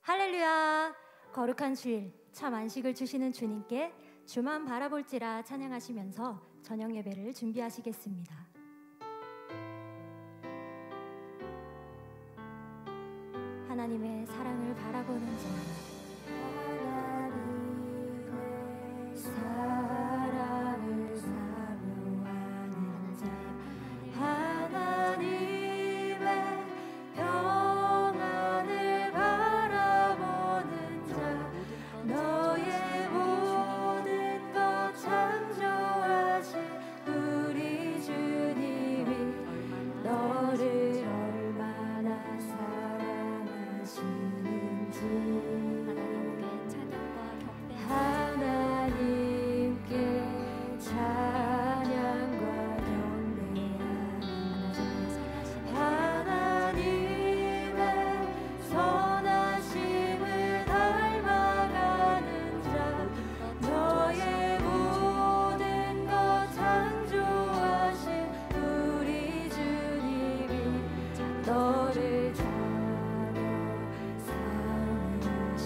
할렐루야. 거룩한 주일 참 안식을 주시는 주님께 주만 바라볼지라 찬양하시면서 저녁 예배를 준비하시겠습니다. 하나님의 사랑을 바라보는 자, 하나님의 사랑을 사모하는 자, 하나님의 평안을 바라보는 자, 너의 모든 것 창조하신 우리 주님이 너를 얼마나 사랑하시는지 하나님께 찬양과 경배하는 하나님의 선하심을 닮아가는 자, 너의 모든 것 창조하신 우리 주님이 너를 사랑하시는지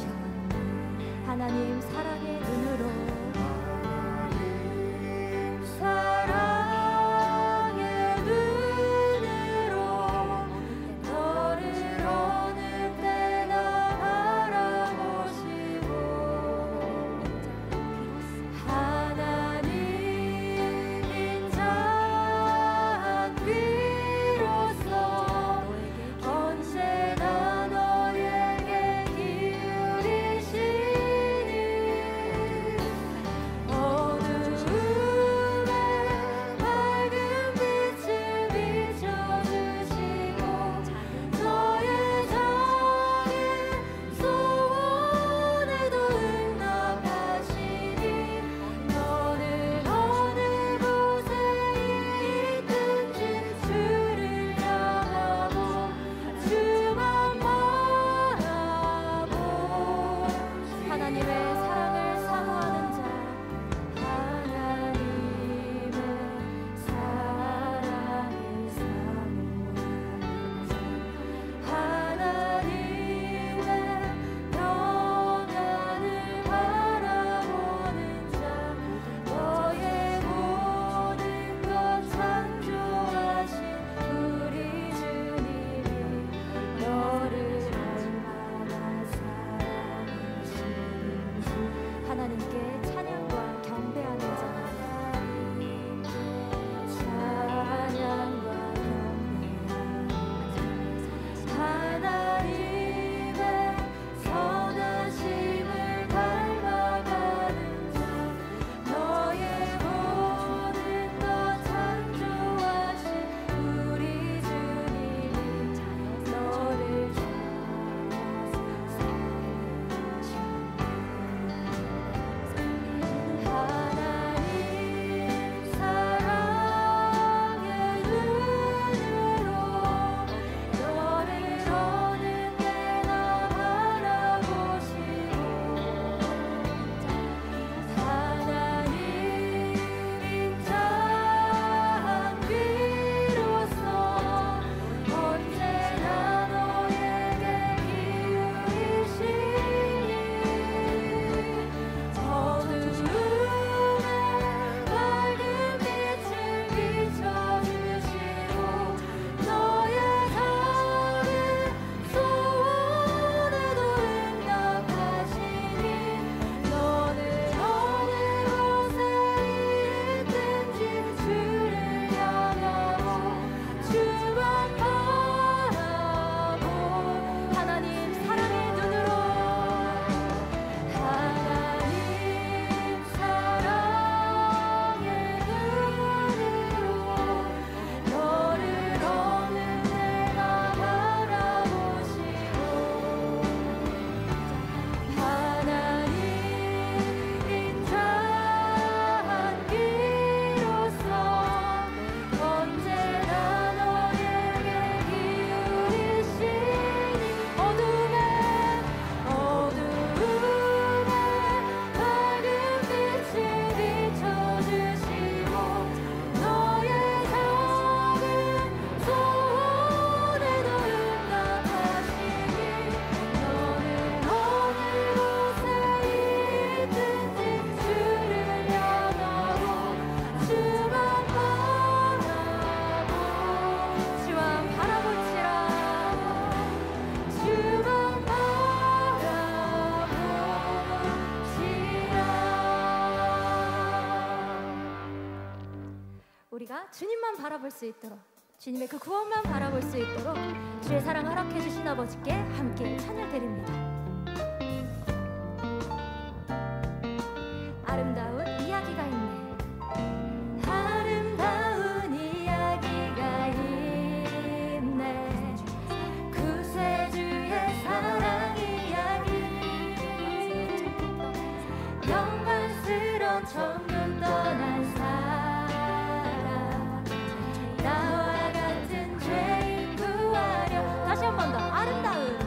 우리가 주님만 바라볼 수 있도록, 주님의 그 구원만 바라볼 수 있도록 주의 사랑 허락해 주신 아버지께 함께 찬양 드립니다. 아름다운 이야기가 있네. 아름다운 이야기가 있네. 구세주의 사랑 이야기. 영광스러운 천국 떠난 사랑, 나와 같은 죄인 구하려. 다시 한 번 더. 아름다운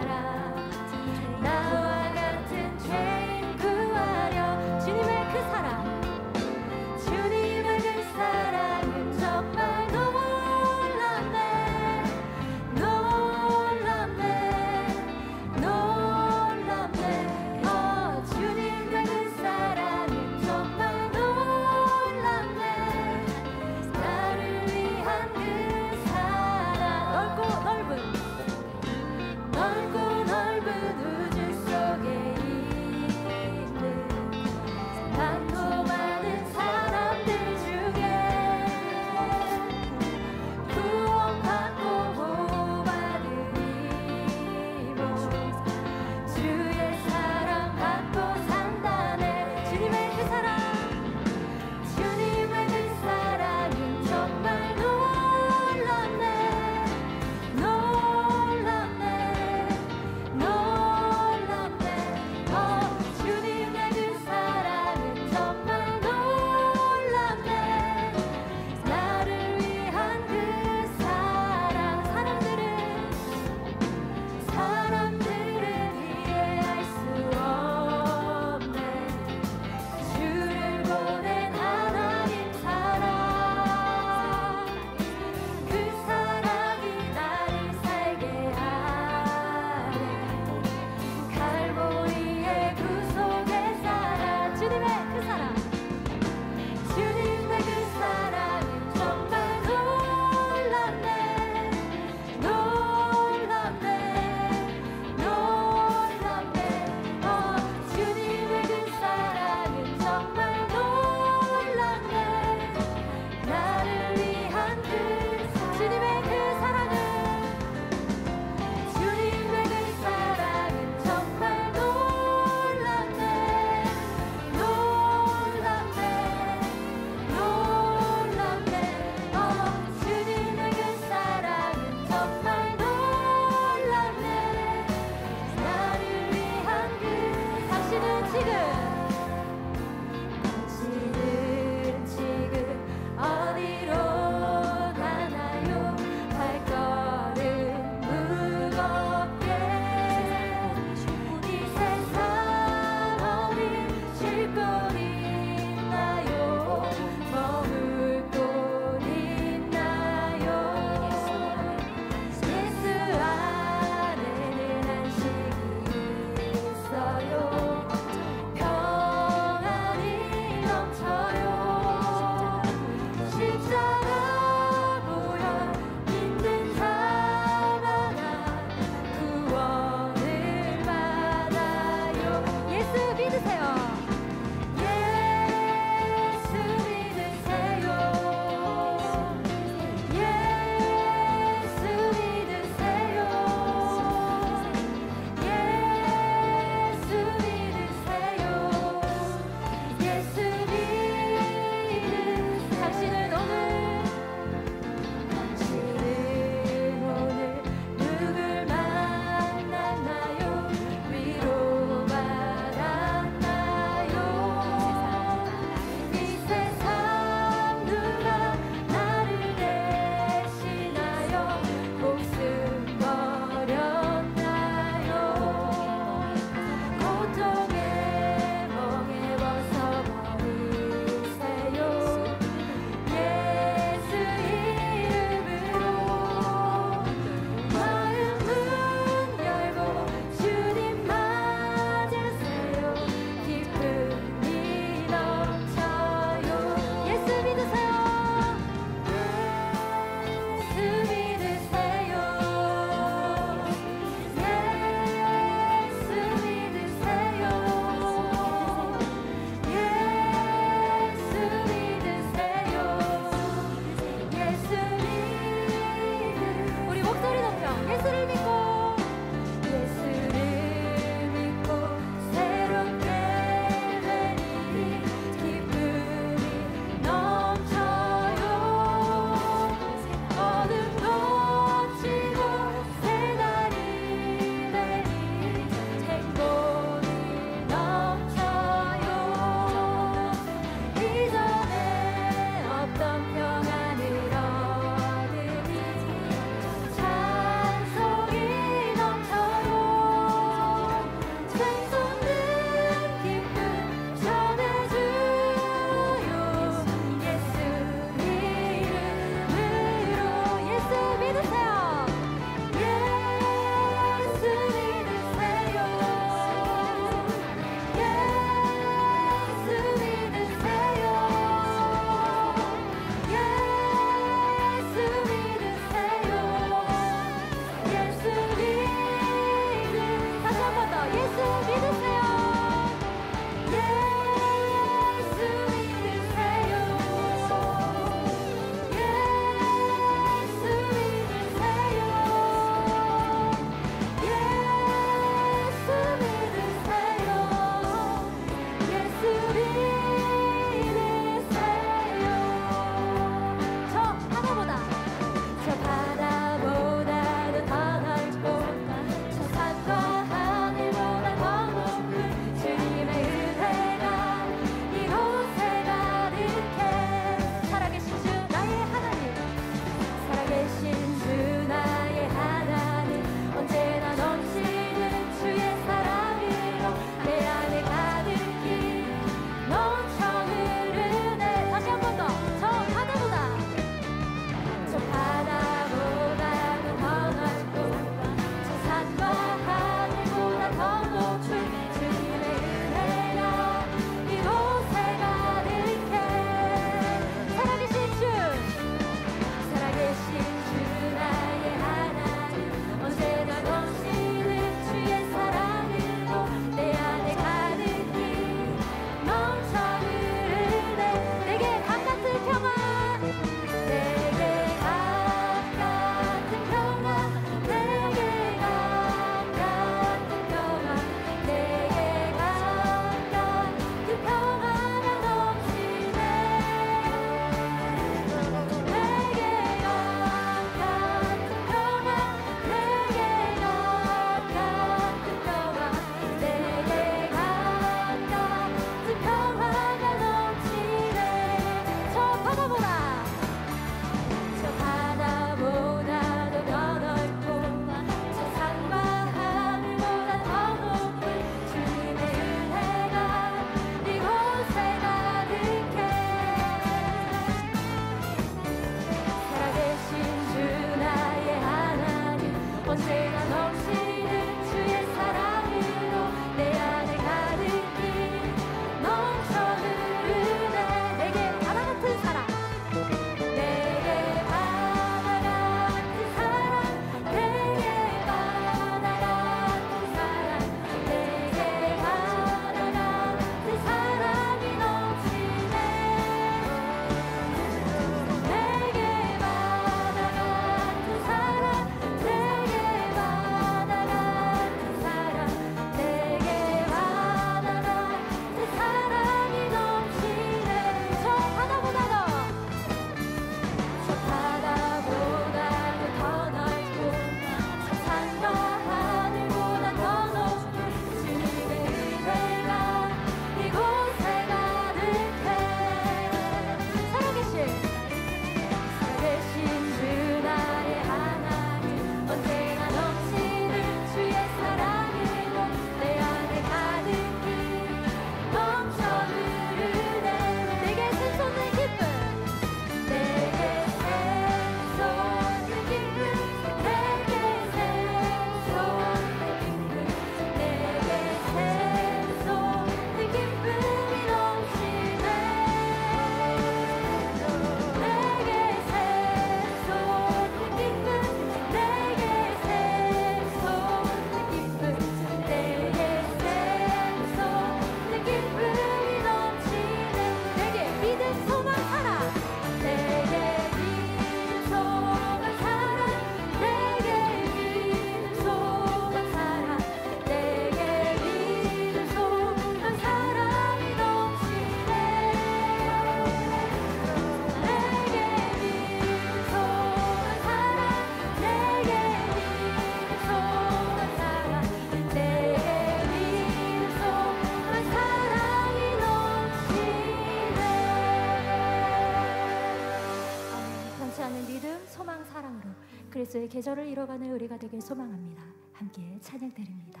그리스도의 계절을 이뤄가는 우리가 되길 소망합니다. 함께 찬양 드립니다.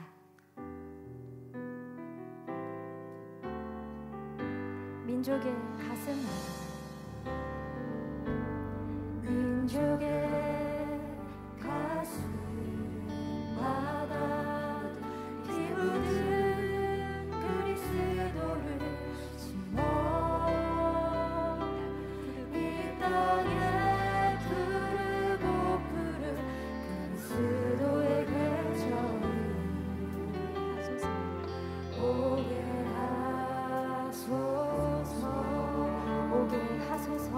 민족의 가슴 민족의 가슴마다 피 묻은 그리스도를 심어 이 땅에 부르고 부른 그리스도의 계절이 오게 하소서 오게 하소서 오게 하소서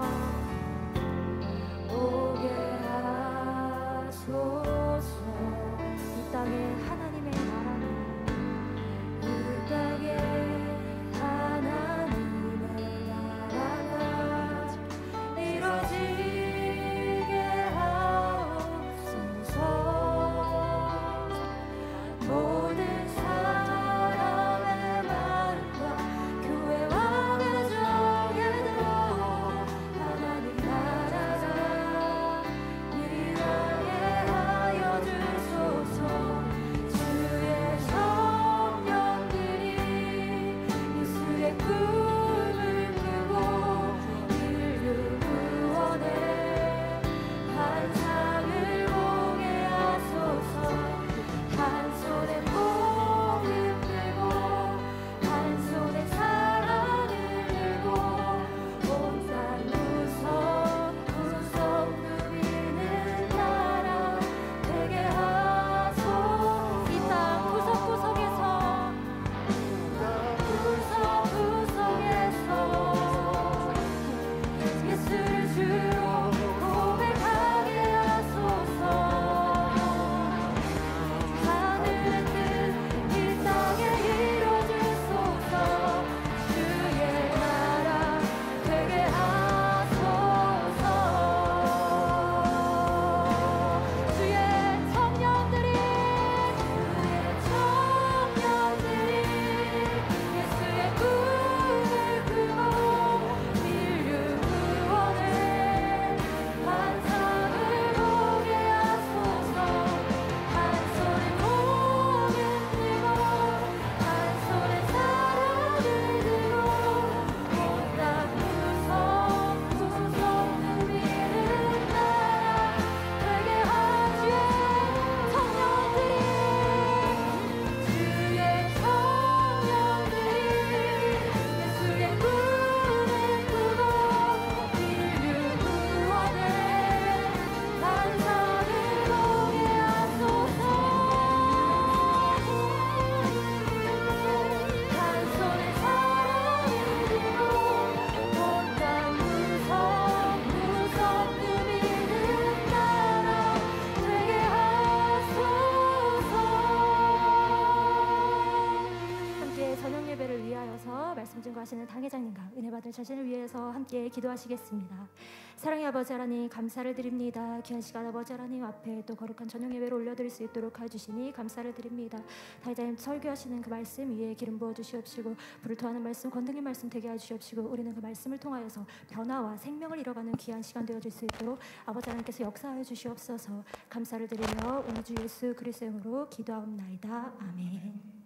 사랑하시는 당회장님과 은혜 받을 자신을 위해서 함께 기도하시겠습니다. 사랑의 아버지 하나님 감사를 드립니다. 귀한 시간 아버지 하나님 앞에 또 거룩한 저녁 예배를 올려드릴 수 있도록 해주시니 감사를 드립니다. 당회장님 설교하시는 그 말씀 위에 기름 부어 주시옵시고 불을 토하는 말씀 권능의 말씀 되게 해주시옵시고 우리는 그 말씀을 통하여서 변화와 생명을 이뤄가는 귀한 시간 되어줄 수 있도록 아버지 하나님께서 역사하여 주시옵소서. 감사를 드리며 오늘 주 예수 그리스도의 이름으로 기도하옵나이다. 아멘.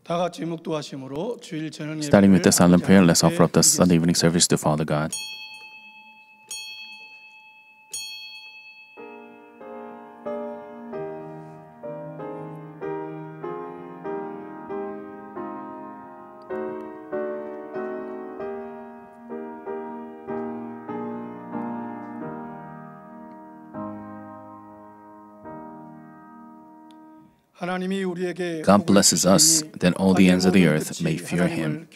다 같이 묵도하심으로 주일 저녁 예배를 Starting with the silent prayer, let's offer up the Sunday evening service to Father God. God blesses us, then all the ends of the earth may fear Him.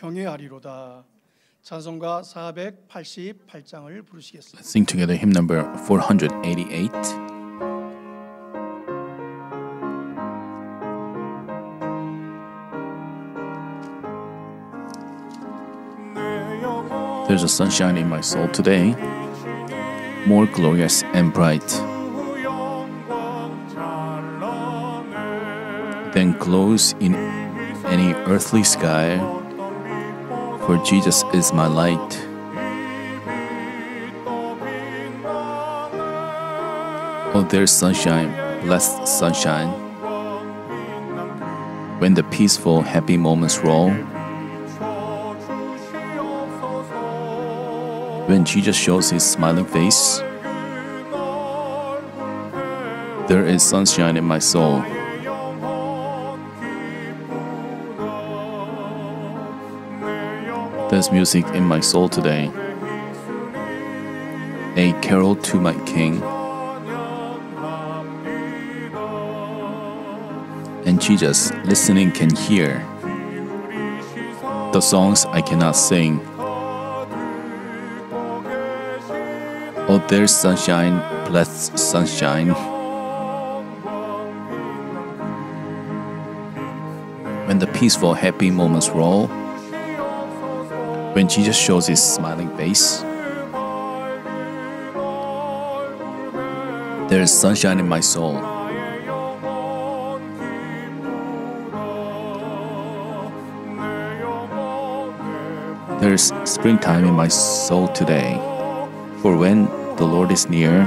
찬송가 488장을 부르시겠습니다. Let's sing together hymn number 488. There's a sunshine in my soul today, more glorious and bright than glows in any earthly sky, for Jesus is my light. Oh, there's sunshine, blessed sunshine, when the peaceful, happy moments roll, when Jesus shows His smiling face. There is sunshine in my soul. There's music in my soul today, a carol to my King. And Jesus, listening, can hear the songs I cannot sing. Oh, there's sunshine, blessed sunshine, when the peaceful, happy moments roll, when Jesus shows His smiling face. There is sunshine in my soul. There is springtime in my soul today, for when the Lord is near,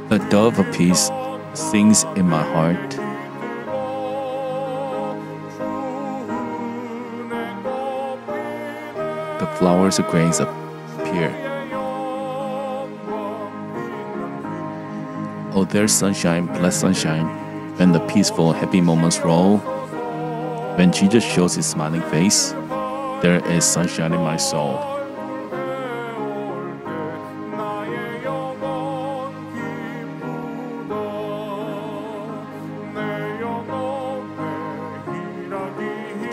the dove of peace sings in my heart. The flowers of grace appear. Oh, there's sunshine, blessed sunshine, when the peaceful, happy moments roll. When Jesus shows His smiling face, there is sunshine in my soul.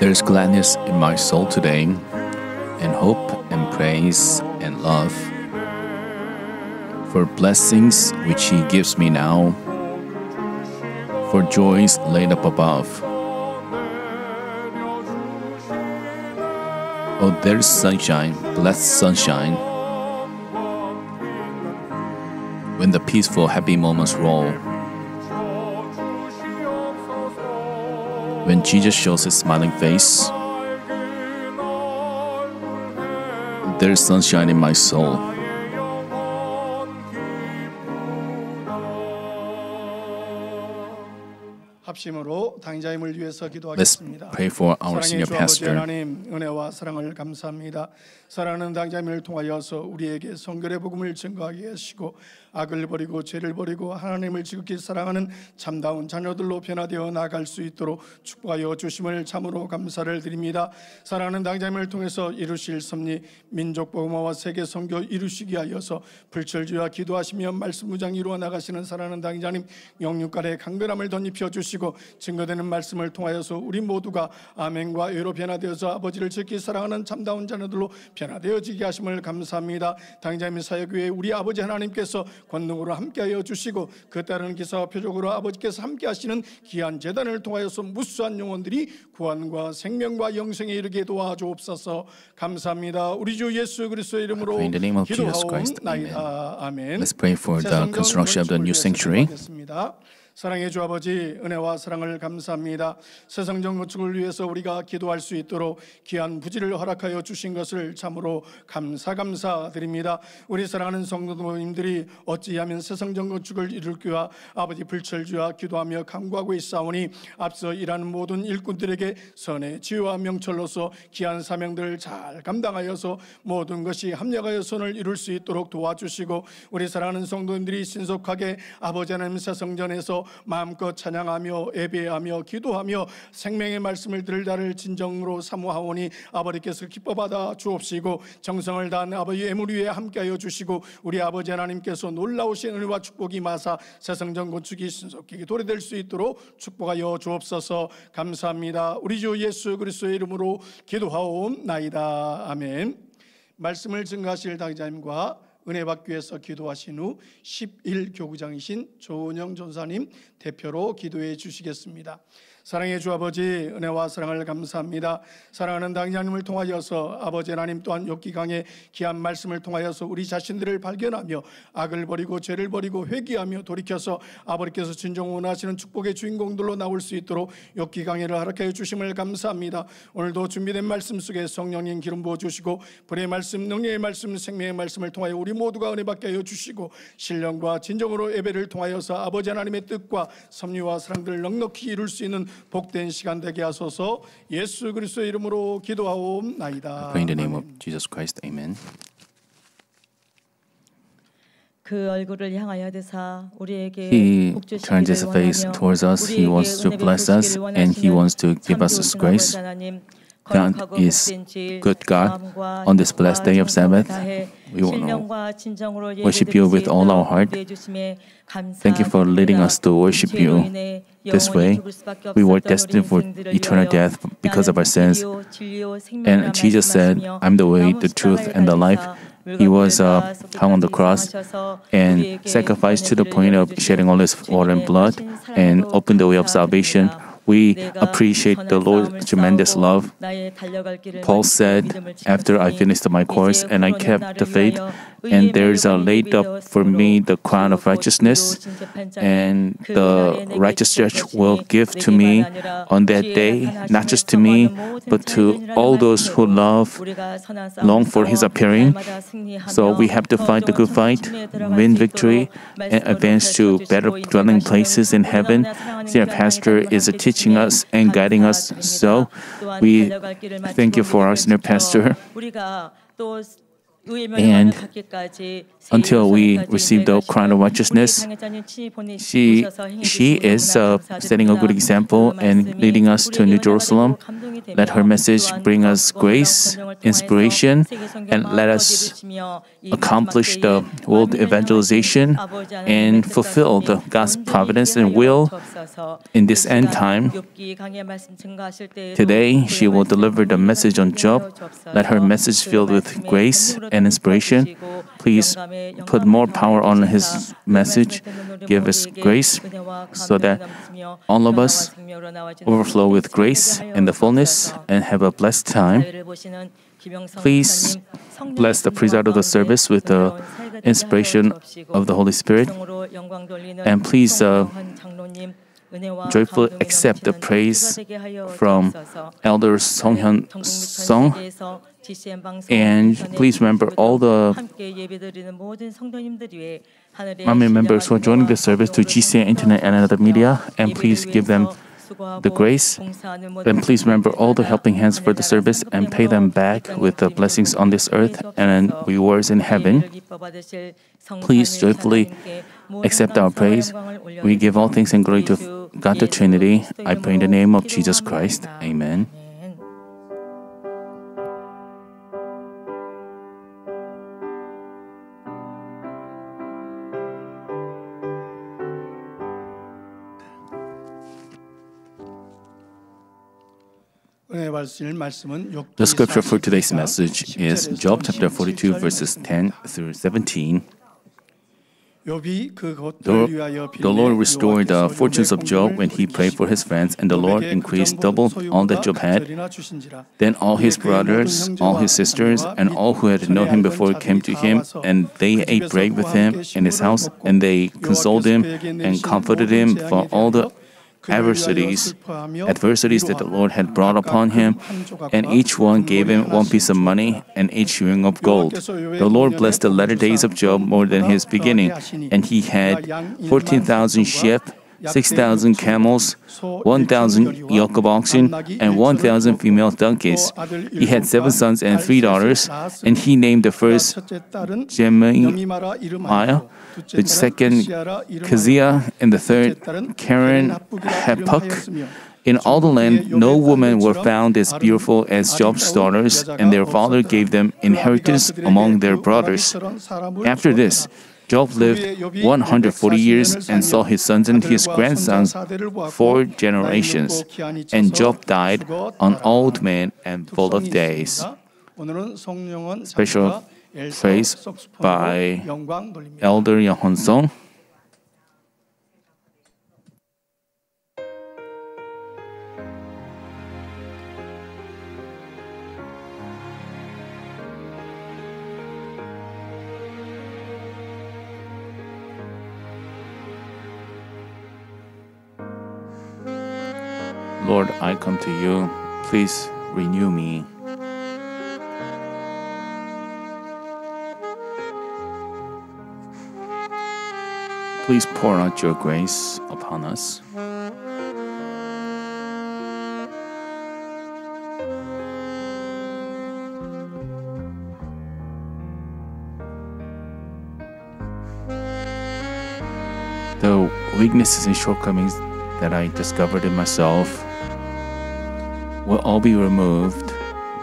There's gladness in my soul today, and hope and praise and love for blessings which He gives me now, for joys laid up above. Oh, there's sunshine, blessed sunshine, when the peaceful, happy moments roll, when Jesus shows His smiling face. There's sunshine in my soul. 합심으로 당자임을 위해서 Let's 기도하겠습니다. pray for our senior 사랑의 주 아버지 pastor. 하나님, 은혜와 사랑을 감사합니다. 사랑하는 당자임을 통하여서 우리에게 성결의 복음을 증거하게 하시고 악을 버리고 죄를 버리고 하나님을 지극히 사랑하는 참다운 자녀들로 변화되어 나갈 수 있도록 축복하여 주심을 참으로 감사를 드립니다. 사랑하는 당자임을 통해서 이루실 섭리 민족 복음화와 세계 선교 이루시기 하여서 불철주야 기도하시며 말씀 무장 이루어 나가시는 사랑하는 당자님 영육간의 강건함을 덧입혀 주시고 증거되는 말씀을 통하여서 우리 모두가 아멘과 예로 변화되어서 아버지를 지극히 사랑하는 참다운 자녀들로 변화되어지게 하심을 감사합니다. 당자님 사역교회 우리 아버지 하나님께서 권능으로 함께하여 주시고 그 따르는 기사와 표적으로 아버지께서 함께하시는 귀한 제단을 통하여서 무수한 영혼들이 구원과 생명과 영생에 이르게 도와주옵소서. 감사합니다. 우리 주 예수 그리스도의 이름으로 In the name of Jesus Christ, 기도하옵나이다. 아멘. Let's pray for the construction of the new sanctuary. 사랑의 주 아버지, 은혜와 사랑을 감사합니다. 세상적 건축을 위해서 우리가 기도할 수 있도록 귀한 부지를 허락하여 주신 것을 참으로 감사드립니다. 우리 사랑하는 성도님들이 어찌하면 세상적 건축을 이룰기와 아버지 불철주야 기도하며 간구하고 있사오니 앞서 일하는 모든 일꾼들에게 선의 지혜와 명철로서 귀한 사명들을 잘 감당하여서 모든 것이 합력하여 선을 이룰 수 있도록 도와주시고 우리 사랑하는 성도님들이 신속하게 아버지 하나님 세상전에서 마음껏 찬양하며 예배하며 기도하며 생명의 말씀을 들을 자를 진정으로 사모하오니 아버지께서 기뻐받아 주옵시고 정성을 다한 아버지의 예물 위에 함께하여 주시고 우리 아버지 하나님께서 놀라우신 은혜와 축복이 마사 세상전 건축이 신속히 도래될 수 있도록 축복하여 주옵소서. 감사합니다. 우리 주 예수 그리스도의 이름으로 기도하옵나이다. 아멘. 말씀을 증거하실 당자님과 은혜 받기 위해서 기도하신 후 11교구장이신 조은영 전사님 대표로 기도해 주시겠습니다. 사랑의 주 아버지, 은혜와 사랑을 감사합니다. 사랑하는 당자님을 통하여서 아버지 하나님 또한 욥기강의 귀한 말씀을 통하여서 우리 자신들을 발견하며 악을 버리고 죄를 버리고 회개하며 돌이켜서 아버지께서 진정 원하시는 축복의 주인공들로 나올 수 있도록 욥기강의를 허락하여 주심을 감사합니다. 오늘도 준비된 말씀 속에 성령님 기름 부어주시고 불의 말씀, 능력의 말씀, 생명의 말씀을 통하여 우리 모두가 은혜 받게 하여 주시고 신령과 진정으로 예배를 통하여서 아버지 하나님의 뜻과 섭리와 사랑들을 넉넉히 이룰 수 있는 복된 시간 되게 하소서. 예수 그리스도의 이름으로 기도하옵나이다. Pray in the name of Jesus Christ. Amen. 그 얼굴을 향하여 드사 우리에게 He turns his face towards us. He wants to bless us and he wants to give us his grace. God is good God. On this blessed day of Sabbath, we want to worship you with all our heart. Thank you for leading us to worship you this way. We were destined for eternal death because of our sins. And Jesus said, I'm the way, the truth, and the life. He was hung on the cross and sacrificed to the point of shedding all his water and blood and opened the way of salvation. We appreciate the Lord's tremendous love. Paul said, after I finished my course and I kept the faith, and there is laid up for me the crown of righteousness, and the righteous judge will give to me on that day, not just to me, but to all those who long for his appearing. So we have to fight the good fight, win victory, and advance to better dwelling places in heaven. Senior pastor is teaching us and guiding us. So we thank you for our senior pastor. And until we receive the crown of righteousness, she is setting a good example and leading us to New Jerusalem. Let her message bring us grace, inspiration, and let us accomplish the world evangelization and fulfill the God's providence and will in this end time. Today, she will deliver the message on Job. Let her message filled with grace and inspiration. Please put more power on his message. Give us grace so that all of us overflow with grace and the fullness and have a blessed time. Please bless the preside of the service with the inspiration of the Holy Spirit. And please joyfully accept the praise from Elder Songhyun Song. And please remember all the family members who are joining the service to GCN Internet and other media, and please give them the grace. And please remember all the helping hands for the service and pay them back with the blessings on this earth and rewards in heaven. Please joyfully accept our praise. We give all thanks and glory to God the Trinity. I pray in the name of Jesus Christ. Amen. The scripture for today's message is Job chapter 42 verses 10 through 17. The Lord restored the fortunes of Job when he prayed for his friends, and the Lord increased double all that Job had. Then all his brothers, all his sisters, and all who had known him before came to him, and they ate bread with him in his house, and they consoled him and comforted him for all the adversities that the Lord had brought upon him, and each one gave him one piece of money and each ring of gold. The Lord blessed the latter days of Job more than his beginning, and he had 14,000 sheep, 6,000 camels, 1,000 yoke of oxen, and 1,000 female donkeys. He had 7 sons and 3 daughters, and he named the first Jemaiah, the second Keziah, and the third Karen Hapuk. In all the land, no women were found as beautiful as Job's daughters, and their father gave them inheritance among their brothers. After this, Job lived 140 years and saw his sons and his grandsons 4 generations. And Job died an old man and full of days. Special praise by Elder Yohon Song. Lord, I come to you. Please renew me. Please pour out your grace upon us. The weaknesses and shortcomings that I discovered in myself will all be removed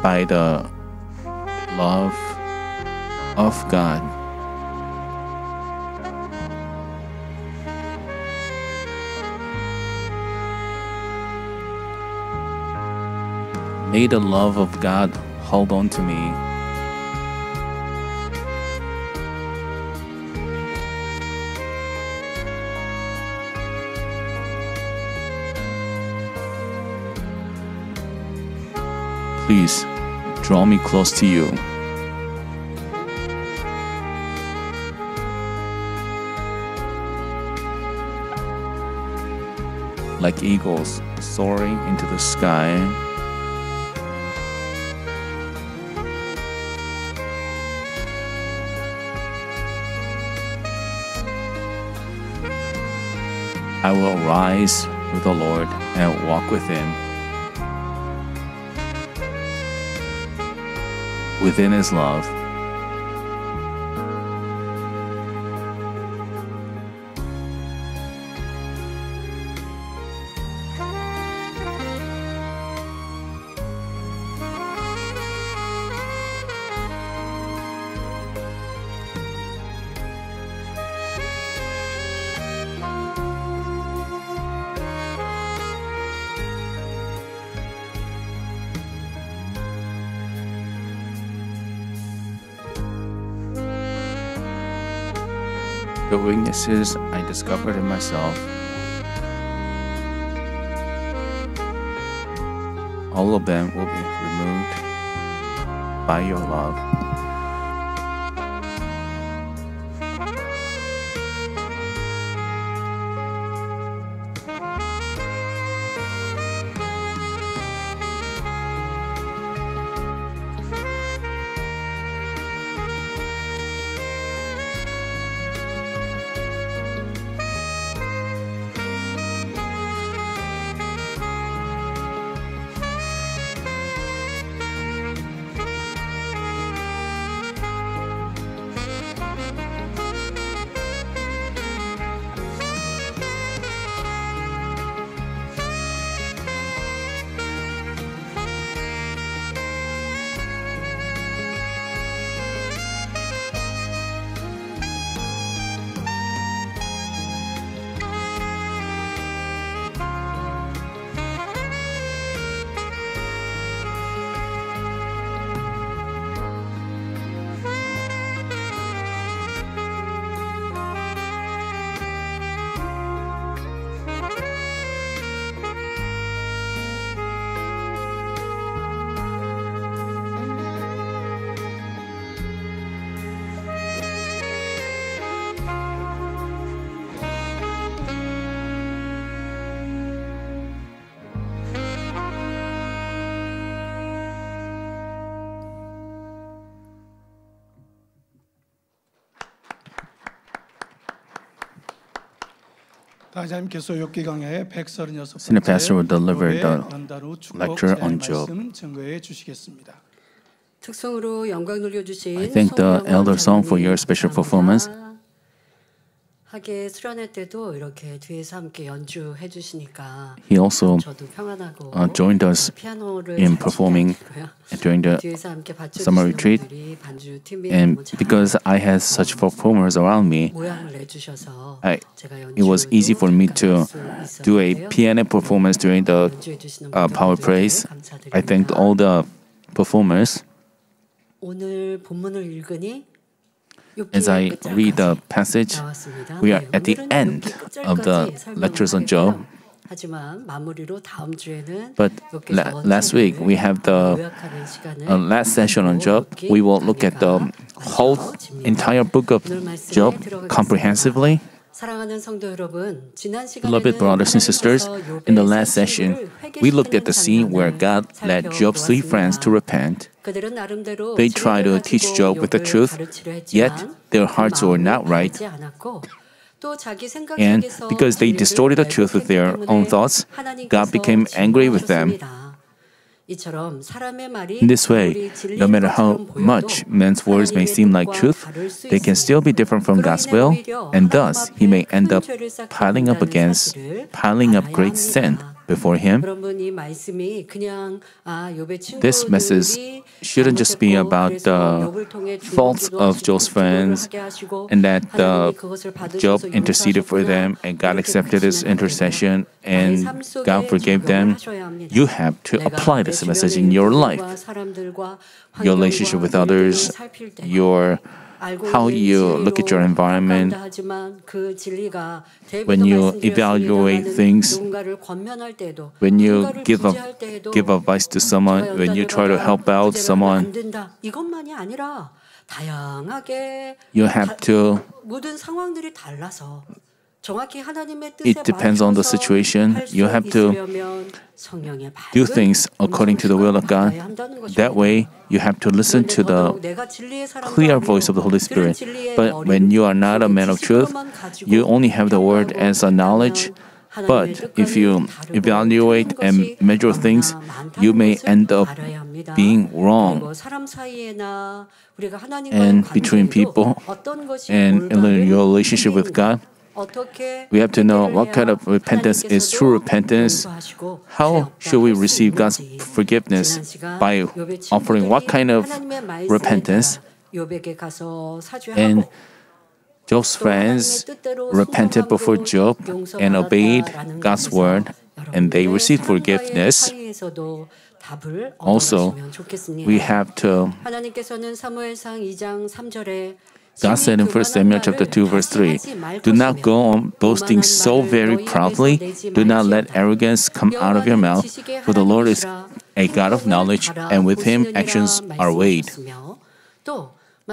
by the love of God. May the love of God hold on to me. Please draw me close to you. Like eagles soaring into the sky, I will rise with the Lord and walk with Him. Within His love. The weaknesses I discovered in myself, all of them will be removed by your love. 당자님께서 욥기 강야의 136번째 Senior pastor will deliver the 연단후 축복 lecture 제안의 on Job. 말씀 증거해 주시겠습니다. 특성으로 영광 돌려주신 I thank the elder song for your special performance. 하게 수련회 때도 이렇게 뒤에서 함께 연주해 주시니까 He also 저도 평안하고 joined us 피아노를 in 잘 performing 치고요. during the 뒤에서 함께 summer retreat. 받쳐주시는 분들이 반주 팀이 And 너무 잘 because I had such performers around me, 모양을 내주셔서 it was easy for me to do a piano performance during the power praise. I thanked all the performers. 오늘 본문을 읽으니 As I read the passage, we are at the end of the lectures on Job. 하지만 마무리로 다음 주에는 But last week we have the last session on Job. We will look at the whole entire book of Job comprehensively. 사랑하는 성도 여러분, 지난 Beloved brothers and sisters, in the last session, we looked at the scene where God led Job's three friends to repent. They tried to teach Job with the truth, yet their hearts were not right. And because they distorted the truth with their own thoughts, God became angry with them. In this way, no matter how much men's words may seem like truth, they can still be different from God's will, and thus he may end up piling up great sin before him. This message shouldn't just be about the faults of Job's friends and that Job interceded for them and God accepted his intercession and God forgave them. You have to apply this message in your life, your relationship with others, how you look at your environment, when you evaluate things, when you give advice to someone, when you try to help out someone. You have to. It depends on the situation. You have to do things according to the will of God. That way, you have to listen to the clear voice of the Holy Spirit. But when you are not a man of truth, you only have the word as a knowledge. But if you evaluate and measure things, you may end up being wrong. And between people and in your relationship with God, we have to know what kind of repentance is true repentance. How should we receive God's forgiveness? By offering what kind of repentance? And Job's friends repented before Job and obeyed God's word, and they received forgiveness. Also, we have to. God said in 1 Samuel chapter 2, verse 3, "Do not go on boasting so very proudly. Do not let arrogance come out of your mouth, for the Lord is a God of knowledge, and with him actions are weighed."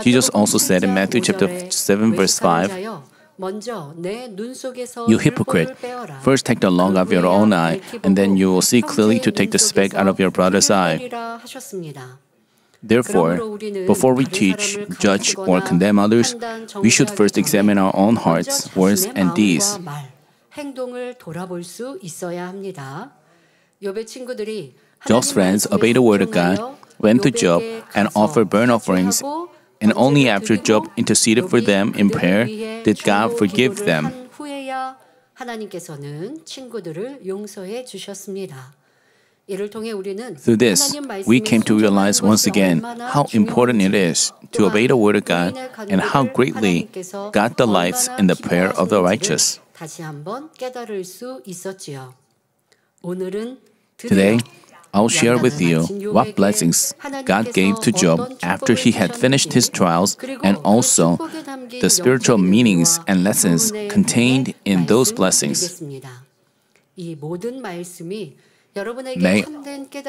Jesus also said in Matthew chapter 7, verse 5, "You hypocrite, first take the log out of your own eye, and then you will see clearly to take the speck out of your brother's eye." Therefore, before we teach, judge, or condemn others, we should first examine our own hearts, words, and deeds. Job's friends obeyed the word of God, went to Job, and offered burnt offerings, and only after Job interceded for them in prayer did God forgive them. Through this, we came to realize once again how important it is to obey the word of God and how greatly God delights in the prayer of the righteous. Today, I'll share with you what blessings God gave to Job after he had finished his trials and also the spiritual meanings and lessons contained in those blessings.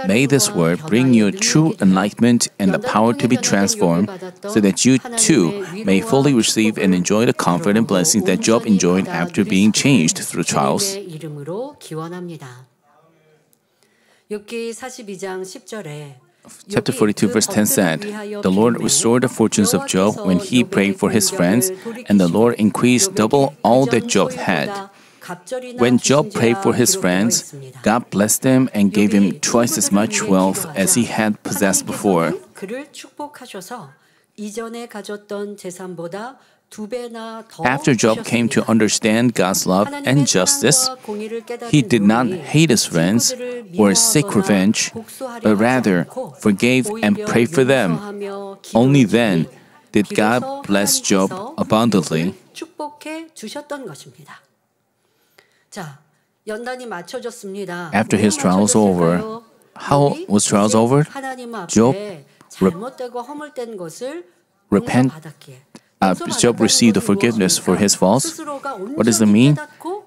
May this word bring you true enlightenment and the power to be transformed so that you too may fully receive and enjoy the comfort and blessings that Job enjoyed after being changed through trials. Chapter 42, verse 10 said, "The Lord restored the fortunes of Job when he prayed for his friends, and the Lord increased double all that Job had. When Job prayed for his friends, God blessed them and gave him twice as much wealth as he had possessed before. 그를 축복하셔서 이전에 가졌던 재산보다 두 배나 더 After Job came to 주셨습니다. understand God's love and justice, he did not hate his friends or seek revenge, but rather forgave and prayed for them. Only then did God bless Job abundantly. 축복해 주셨던 것입니다. 자, 연단이 맞춰졌습니다. After his trials over, how was trials over? Job 잘못되고 허물된 것을 repent- 용서받았기에. Job received the forgiveness for his faults. What does it mean?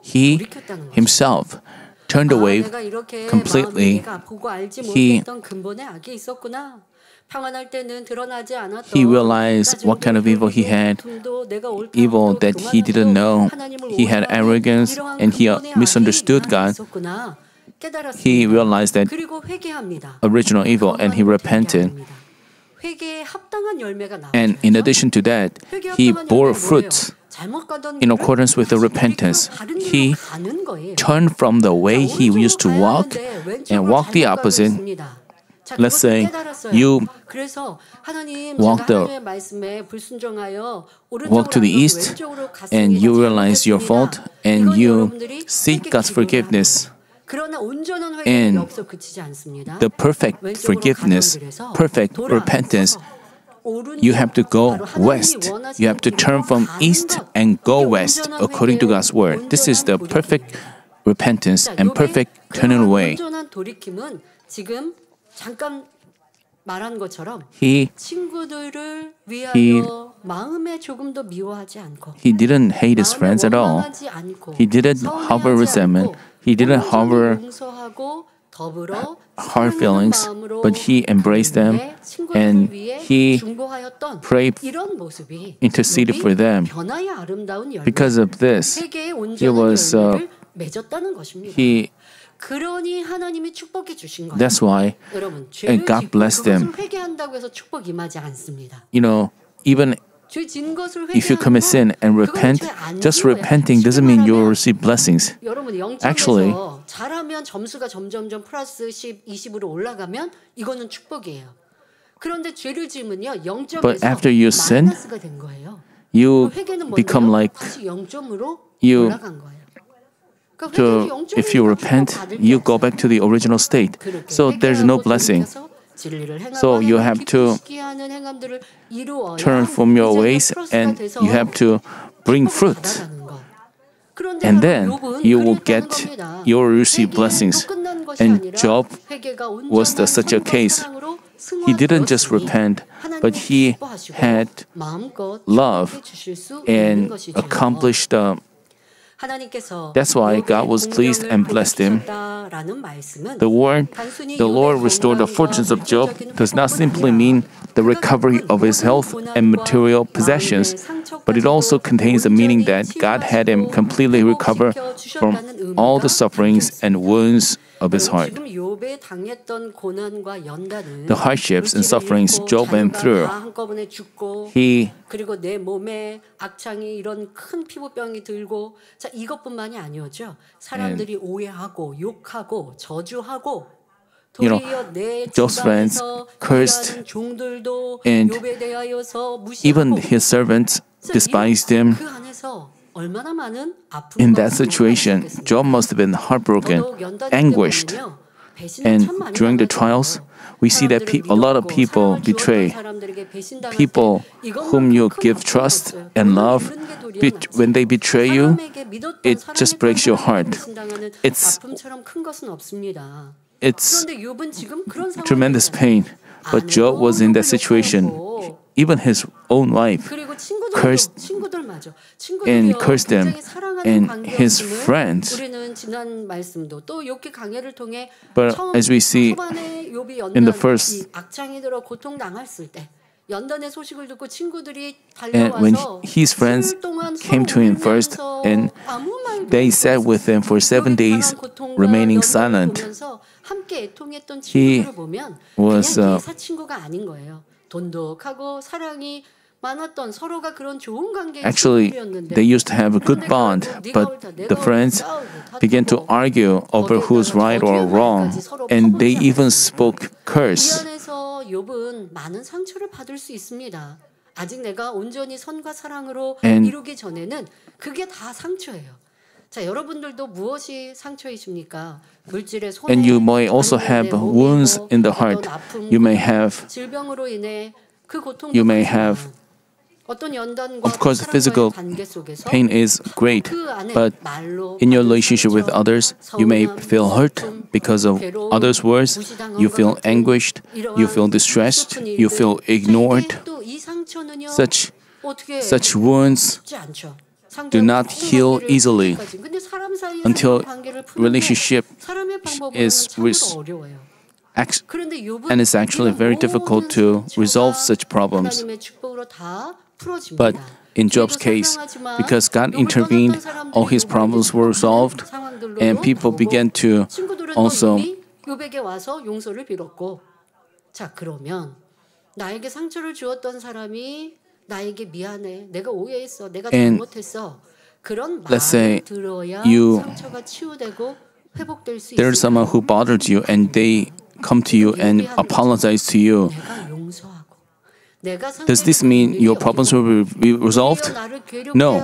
He himself turned away completely. He realized what kind of evil he had, evil that he didn't know. He had arrogance and he misunderstood God. He realized that original evil and he repented. And in addition to that, he bore fruits in accordance with the repentance. He turned from the way he used to walk and walked the opposite. Let's say you walk to the east and you realize your fault and you seek God's forgiveness. And the perfect forgiveness, perfect repentance, you have to go west. You have to turn from east and go west according to God's word. This is the perfect repentance and perfect turning away. 잠깐 말한 것처럼 He 친구들을 위하여 마음에 조금 더 미워하지 않고 didn't hate his friends at all. He didn't harbor resentment. He didn't harbor hard feelings, but he embraced them and he prayed, interceded for them. Because of this, 그러니 하나님이 축복해 주신 거예요. That's why God blessed them. 회개한다고 해서 축복 임하지 않습니다. You know, even if you commit sin and repent, just repenting doesn't mean you will receive blessings. Actually, 잘하면 점수가 점점점 플러스 10, 20으로 올라가면 이거는 축복이에요. 그런데 죄를 지으면요 0점에서 but after you sin, 마이너스가 된 거예요. you become like 다시 0점으로 you. 올라간 거예요. So if you repent, you go back to the original state. So there's no blessing. So you have to turn from your ways and you have to bring fruit. And then you will receive blessings. And Job was such a case. He didn't just repent, but he had love and accomplished That's why God was pleased and blessed him. The Lord restored the fortunes of Job does not simply mean the recovery of his health and material possessions, but it also contains the meaning that God had him completely recover from all the sufferings and wounds of his heart. The hardships and sufferings Job went through, 그리고 내 몸에 악창이 이런 큰 피부병이 들고 자 이것뿐만이 아니었죠. 사람들이 오해하고 욕하고 저주하고 Job's friends cursed and even his servants despised him. In that situation, Job must have been heartbroken, anguished. And during the trials, we see that a lot of people betray. People whom you give trust and love, when they betray you, it just breaks your heart. It's tremendous pain. But Job was in that situation. Even his own wife cursed them and his friends. But as we see in the first, and when his friends came to him first and they sat with him for 7 days, remaining silent, he was 많았던 서로가 그런 좋은 관계의 Actually, 친구들이었는데 they used to have a good bond, but the friends began to argue over who's right or wrong, and they even spoke 이 curse. 안에서 욥은 많은 상처를 받을 수 있습니다. 아직 내가 온전히 선과 사랑으로 And- 이루기 전에는 그게 다 상처예요. 자, 여러분들도 무엇이 상처이십니까? 물질의 손해, And you may also 아니면 have 내 몸이고 wounds in the heart. 어떤 아픔, You may have, 질병으로 인해 그 고통도 you may 크지만 have, 어떤 연단과 of course, 사람과의 physical 관계 속에서 pain is great, 그 안에 but 말로 in your 받은 relationship with 상처, others, you may 서운함, feel hurt 슬픔, because of 괴로움, others' words. 무시당한 You 것 feel 같은 anguished. You feel 이러한 distressed. 슬픈 You 일들. feel 자, ignored. 이게 또 이 상처는요, 어떻게 Such wounds 쉽지 않죠. do not heal easily 근데 사람 사이에서 until 관계를 푸는 게 relationship 사람의 방법으로는 is 참으로 어려워요. and it's actually very difficult to resolve such problems. 하나님의 축복으로 다 풀어집니다. But in Job's case, because God intervened, all his problems were resolved, and people began to also 욥에게 와서 용서를 빌었고, 자, 그러면 나에게 상처를 주었던 사람이 나에게 미안해, 내가 오해했어, 내가 And 잘못했어, 그런 let's say 말을 들어야 you- 상처가 치유되고 회복될 수 there's 있습니다. someone who bothered you and they come to you and apologize to you. 내가 용서하고, 내가 Does this mean your problems will be resolved? No.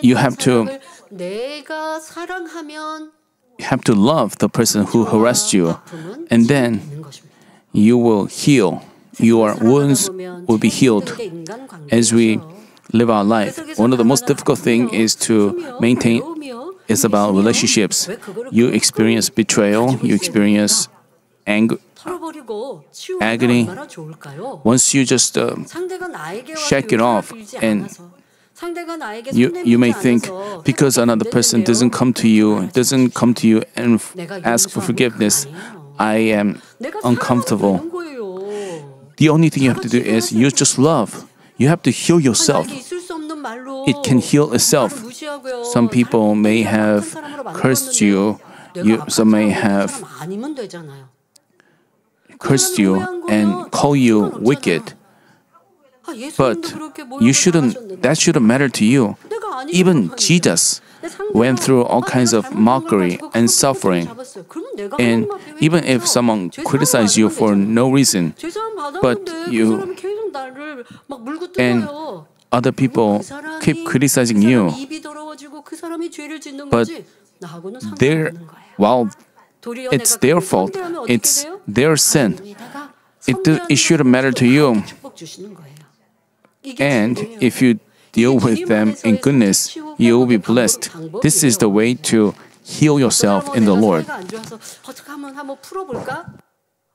You have to- 내가 사랑하면 You have to love the person who harassed you, 아픔은 and then 치유되는 것입니다. you will heal. Your wounds will be healed as we live our life. One of the most difficult thing is to maintain is about relationships. You experience betrayal, you experience anger. 털어버리고 치유하면 agony. 얼마나 좋을까요? Once you just 상대가 나에게 와서 shake it off 용서를 빌지 and 않아서, 상대가 나에게 you may 손 think 내밀지 because 않아서 another person 회복이 안 doesn't come to you and 내가 ask for 용서하면 forgiveness, 그만이에요. I am 내가 uncomfortable. 사랑하면 되는 거예요. The only thing you have to do is you just love. You have to heal yourself. 나에게 있을 수 없는 말로 It can heal itself. 나를 무시하고요. Some people 다른 may 사람을 have 악한 사람으로 cursed you. 만들었는데요. 내가 Some may 악한 have 사람 아니면 되잖아요. cursed you and call you wicked. 아, 예수님도 But 그렇게 you 모욕을 shouldn't. That shouldn't matter to you. 내가 아니면 Even 그만이에요. Jesus 내 상대가, went through all 아, kinds 내가 of 잘못한 걸 mockery 가지고 and 그걸 suffering. 잡았어요. 그러면 내가 And 하나님 앞에 even if 회개해서 someone 죄사함 criticizes you 받으면 for 되잖아요. no reason, 죄사함 but 받았는데 you- 그 사람이 계속 나를 막 물고 and 뜯어요. other people 그 사람이, keep criticizing 그 you, 사람 입이 더러워지고 그 사람이 죄를 짓는 but 거지 나하고는 they're 상관없는 거예요. while 도리어 it's 내가 their 그걸 fault, 선대하면 어떻게 it's 돼요? their sin. 하나님이다가 It shouldn't matter to you. 축복 주시는 거예요. 이게 And 진리예요. if you deal with them in goodness, you will be blessed. This is the way to heal yourself in the Lord. 내가 안 좋아서 어떻게 하면 한번 풀어볼까?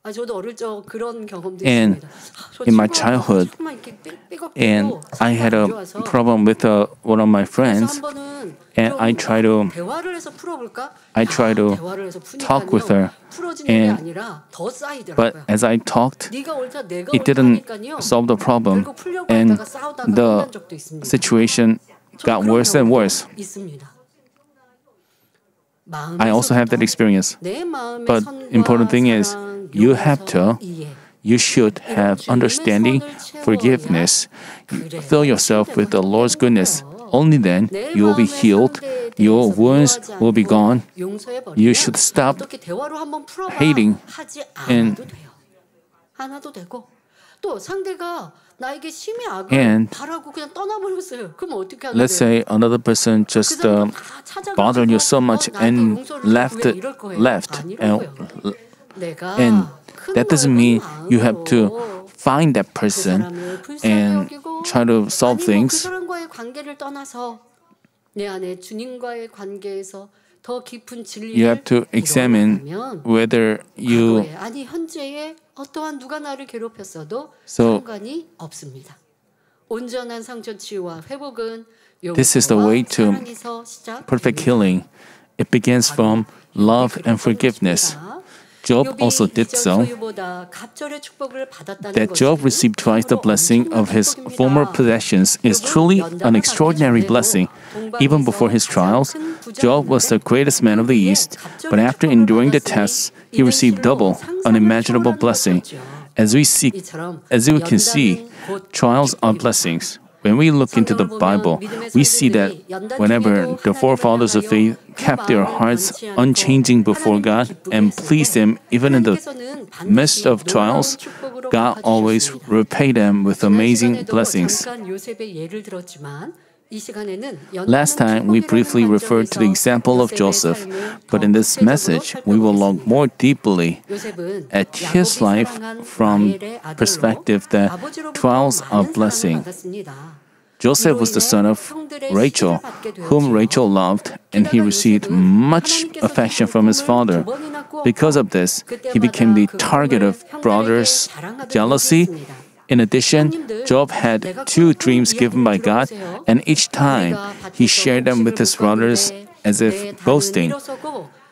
아, 저도 어릴 적 그런 경험도 And 있습니다. 아, 저 in my 친구가 childhood, 조금만 이렇게 삐걱삐걱대고 And I had a 안 좋아서 problem with one of my 그래서 friends, 한 번은 and I try to 대화를 해서 풀어볼까? I try to 대화를 해서 talk with her, 풀어지는 게 and 아니라 더 쌓이더라고요. but as I talked, 네가 옳다 내가 it 옳다 didn't 하니까요. solve the problem, 결국 풀려고 and 하다가 싸우다가 the 끝난 적도 있습니다. situation 저는 got 그런 worse and 경험도 worse. 있습니다. I also have that experience. But important thing is, you have to, you should have understanding, forgiveness, fill yourself with the Lord's goodness. Only then you will be healed, your wounds will be gone. You should stop hating and- 하나도 되고 또 상대가 나에게 심히 악을 And 바라고 그냥 떠나버렸어요. 그럼 어떻게 하면 Let's say another person just bothered you so much and left, and that doesn't mean you have to find that person and try to solve 그 things. 사람과의 관계를 떠나서 내 안에 주님과의 관계에서 더 깊은 진리를 You have to examine 이뤄나가면 whether you 과거에, 아니 현재에 어떠한 누가 나를 괴롭혔어도 So- 상관이 없습니다. 온전한 상처 치유와 회복은 This is the way to 사랑에서 시작. perfect healing. It begins from love and forgiveness. Job also did so. That Job received twice the blessing of his former possessions is truly an extraordinary blessing. Even before his trials, Job was the greatest man of the East, but after enduring the tests, he received double, unimaginable blessing. As we can see, trials are blessings. When we look into the Bible, we see that whenever the forefathers of faith kept their hearts unchanging before God and pleased Him even in the midst of trials, God always repaid them with amazing blessings. Last time, we briefly referred to the example of Joseph, but in this message, we will look more deeply at his life from perspective that trials are blessing. Joseph was the son of Rachel, whom Rachel loved, and he received much affection from his father. Because of this, he became the target of brothers' jealousy. In addition, Job had 2 dreams given by God, and each time he shared them with his brothers as if boasting.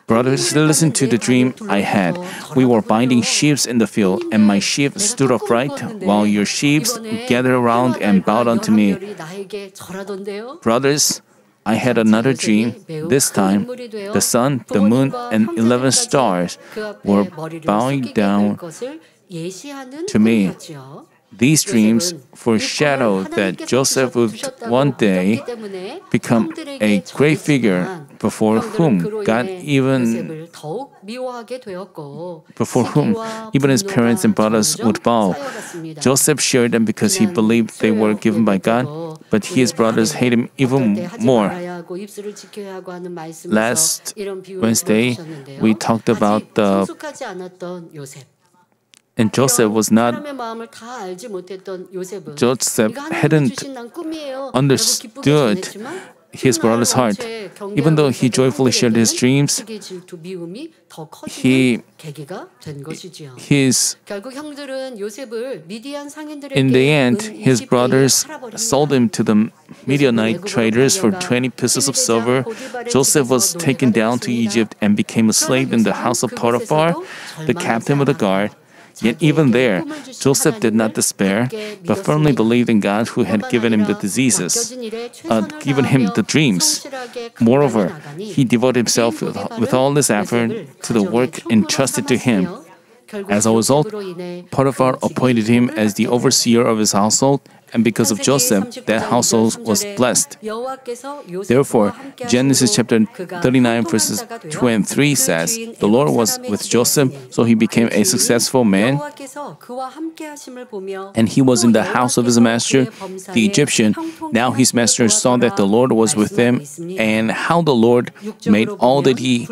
Brothers, listen to the dream I had. We were binding sheaves in the field, and my sheaf stood upright, while your sheaves gathered around and bowed unto me. Brothers, I had another dream. This time, the sun, the moon, and 11 stars were bowing down to me. These dreams foreshadow that Joseph would one day become a great figure before whom even his parents and brothers would bow. Joseph shared them because he believed they were given by God, but his brothers hated him even more. Last Wednesday, we talked about and Joseph hadn't understood his brother's heart. Even though he joyfully shared his dreams, in the end, his brothers sold him to the Midianite traders for 20 pieces of silver. Joseph was taken down to Egypt and became a slave in the house of Potiphar, the captain of the guard. Yet even there, Joseph did not despair, but firmly believed in God who had given him the dreams. Moreover, he devoted himself with all his effort to the work entrusted to him. As a result, Potiphar appointed him as the overseer of his household, and because of Joseph, that household was blessed. Therefore, Genesis chapter 39 verses 2 and 3 says, "The Lord was with Joseph, so he became a successful man, and he was in the house of his master, the Egyptian. Now his master saw that the Lord was with him, and how the Lord made all that he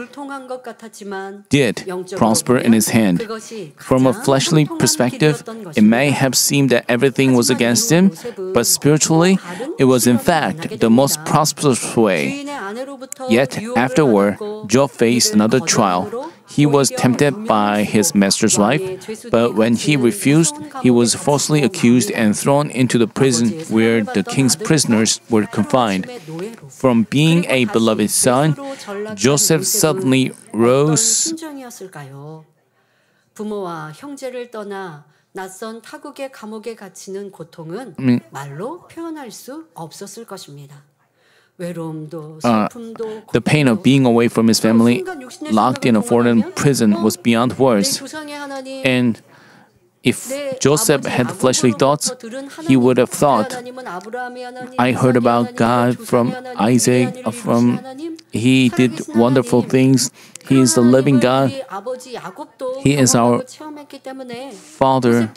did prosper in his hand." From a fleshly perspective, it may have seemed that everything was against him, but spiritually, it was in fact the most prosperous way. Yet afterward, Job faced another trial. He was tempted by his master's wife, but when he refused, he was falsely accused and thrown into the prison where the king's prisoners were confined. From being a beloved son, Joseph suddenly rose 부모와 형제를 떠나 낯선 타국의 감옥에 갇히는 고통은 말로 표현할 수 없었을 것입니다. 외로움도 슬픔도 The pain of being away from his family, locked in a foreign prison, was beyond words. And if Joseph had fleshly thoughts, he would have thought, I heard about God from Isaac, he did wonderful things. He is the living God. He is our Father.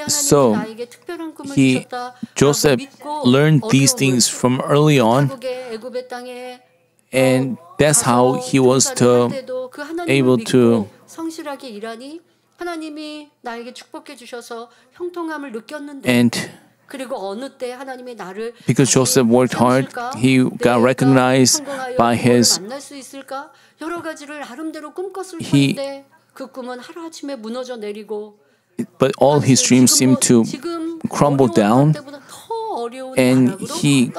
So, Joseph learned these things from early on, and that's how he was able to and because Joseph worked hard, he got recognized by his but all his dreams seemed to crumble down, and he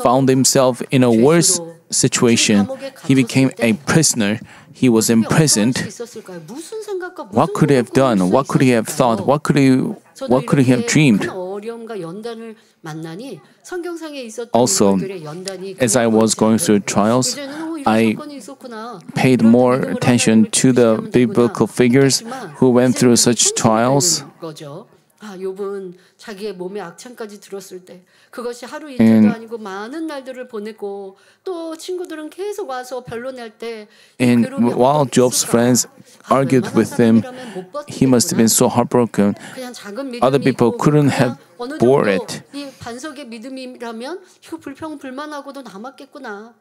found himself in a worse situation. He became a prisoner. He was imprisoned. What could he have done? What could he have thought? What could he have dreamed? Also, as I was going through trials, I paid more attention to the biblical figures who went through such trials. 욥은 자기의 몸에 악창까지 들었을 때 그것이 하루 이틀도 아니고 많은 날들을 보냈고 또 친구들은 계속 와서 변론할 때 And while Job's friends argued with him, he must have been so heartbroken. Other people couldn't have bore it. 이 반석의 믿음이라면 이거 불평불만하고도 남았겠구나.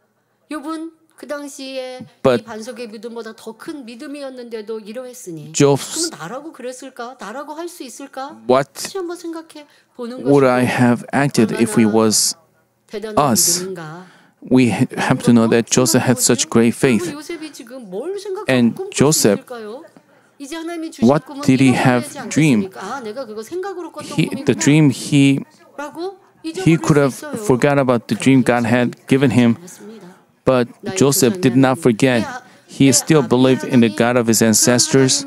욥은 그 당시에 이 반석의 믿음보다 더 큰 믿음이었는데도 이러했으니 그럼 나라고 그랬을까? 나라고 할 수 있을까? What 한번 생각해 보는 would I have acted if we was us? We have to know that Joseph had such great faith. And Joseph, what did he have dream? The dream he could have forgot about the dream God had given him. But Joseph did not forget. He still believed in the God of his ancestors,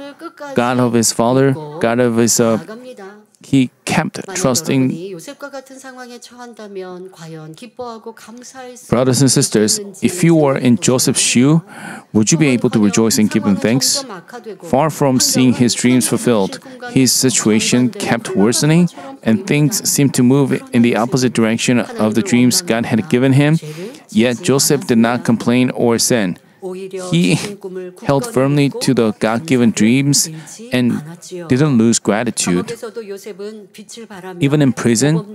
God of his father, God of his. He kept trusting. Brothers and sisters, if you were in Joseph's shoe, would you be able to rejoice and give him thanks? Far from seeing his dreams fulfilled, his situation kept worsening, and things seemed to move in the opposite direction of the dreams God had given him. Yet Joseph did not complain or sin. He held firmly to the God-given dreams and didn't lose gratitude. Even in prison,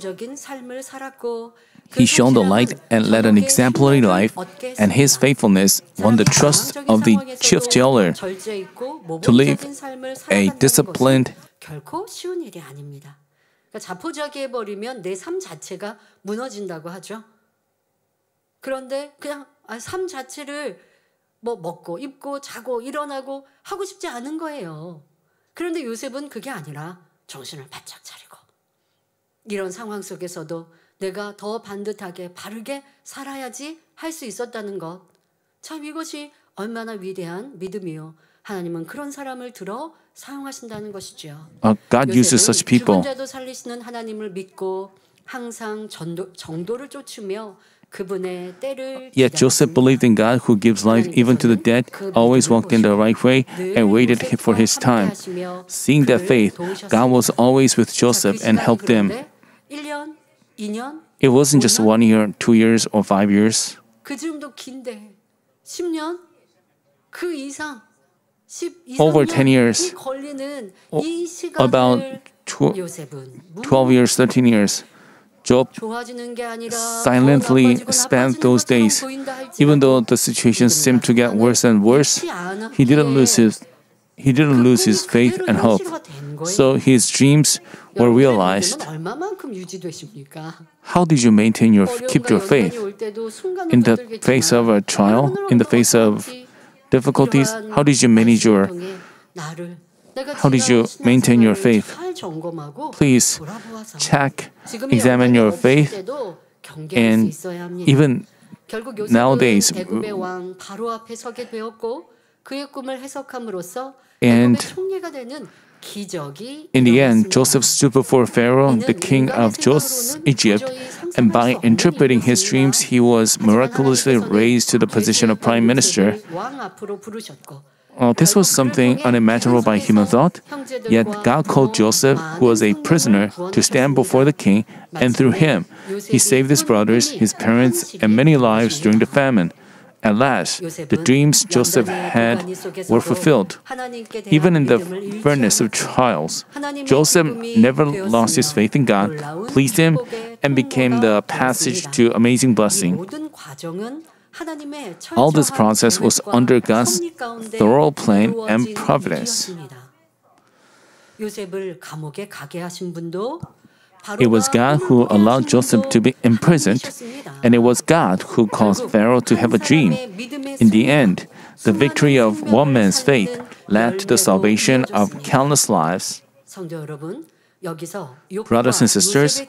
he shone the light and led an exemplary life, and his faithfulness won the trust of the chief jailer to live a disciplined. 결코 쉬운 일이 아닙니다. 자포자기해버리면 내 삶 자체가 무너진다고 하죠. 그런데 그냥 삶 자체를 뭐 먹고 입고 자고 일어나고 하고 싶지 않은 거예요. 그런데 요셉은 그게 아니라 정신을 바짝 차리고 이런 상황 속에서도 내가 더 반듯하게 바르게 살아야지 할 수 있었다는 것. 참 이것이 얼마나 위대한 믿음이요. 하나님은 그런 사람을 들어 사용하신다는 것이죠. God uses such people. 죽은 자도 살리시는 하나님을 믿고 항상 정도를 쫓으며 Yet Joseph believed in God who gives life even to the dead, always walked in the right way, and waited for his time. Seeing that faith, God was always with Joseph and helped him. It wasn't just 1 year, 2 years, or 5 years. Over 10 years, about 12 years, 13 years. Job silently spent those days. Even though the situation seemed to get worse and worse, he didn't lose his faith and hope. So his dreams were realized. How did you keep your faith? In the face of a trial, in the face of difficulties, how did you maintain your faith? Please examine your faith, and even nowadays, and in the end, Joseph stood before Pharaoh, the king of Egypt, and by interpreting his dreams, he was miraculously raised to the position of prime minister. This was something unimaginable by human thought, yet God called Joseph, who was a prisoner, to stand before the king, and through him, he saved his brothers, his parents, and many lives during the famine. At last, the dreams Joseph had were fulfilled. Even in the furnace of trials, Joseph never lost his faith in God, pleased him, and became the passage to amazing blessing. All this process was under God's thorough plan and providence. It was God who allowed Joseph to be imprisoned, and it was God who caused Pharaoh to have a dream. In the end, the victory of one man's faith led to the salvation of countless lives. Brothers and sisters,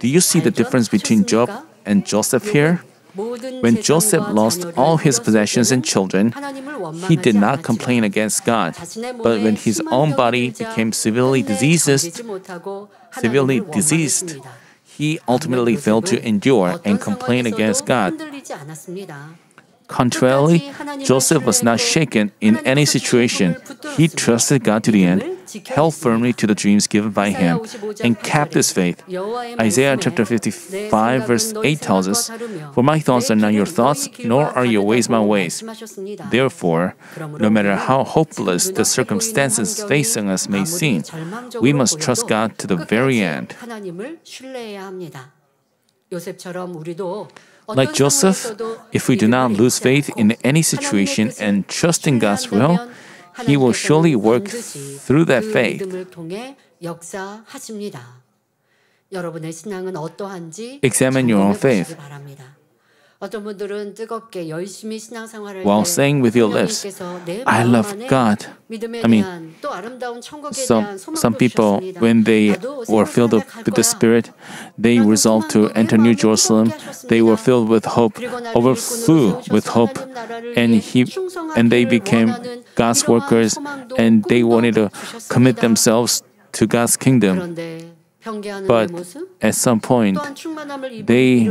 do you see the difference between Job and Joseph here? When Joseph lost all his possessions and children, he did not complain against God. But when his own body became severely diseased, he ultimately failed to endure and complain against God. Contrarily, Joseph was not shaken in any situation. He trusted God to the end, held firmly to the dreams given by him, and kept his faith. Isaiah chapter 55 verse 8 tells us, "For my thoughts are not your thoughts, nor are your ways my ways." Therefore, no matter how hopeless the circumstances facing us may seem, we must trust God to the very end. Like Joseph, if we do not lose faith in any situation and trust in God's will, He will surely work through that faith. Examine your own faith. While saying with your lips, "I love God." Some people, when they were filled with the Spirit, they resolved to enter New Jerusalem. They were filled with hope, overflew with hope, and they became God's workers, and they wanted to commit themselves to God's kingdom. But at some point, they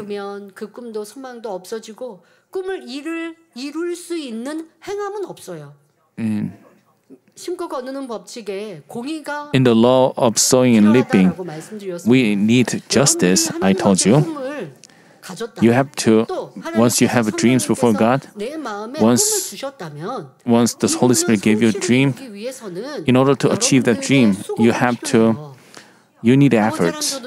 in the law of sowing and reaping, we need justice, I told you. You have to, once you have dreams before God, once the Holy Spirit gave you a dream, in order to achieve that dream, you need efforts.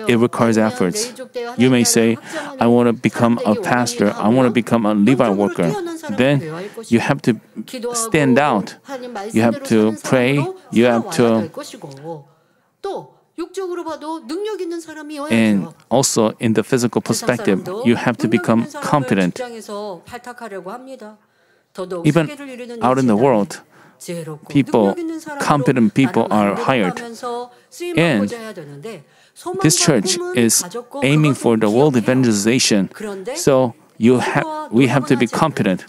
It requires efforts. You may say, "I want to become a pastor. I want to become a Levite worker." Then you have to stand out. You have to pray. You have to. And also, in the physical perspective, you have to become competent. Even out in the world, competent people are hired. And this church is aiming for the world evangelization. So we have to be competent.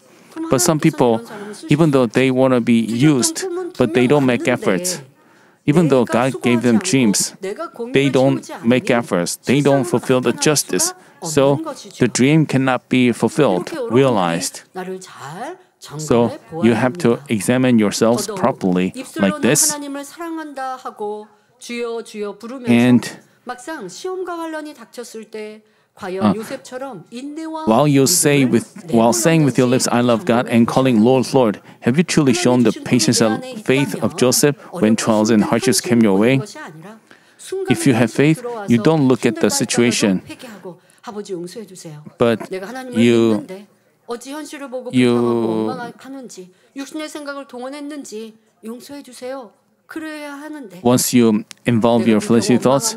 But some people, even though they want to be used, but they don't make efforts. Even though God gave them dreams, they don't make efforts. They don't fulfill the justice. So the dream cannot be fulfilled, realized. So you have to examine yourselves properly like this. And while saying with your lips, "I love God," and calling Lord, Lord, have you truly shown the patience and faith of Joseph when trials and hardships came your way? If you have faith, you don't look at the situation, but you once you involve your fleshly thoughts,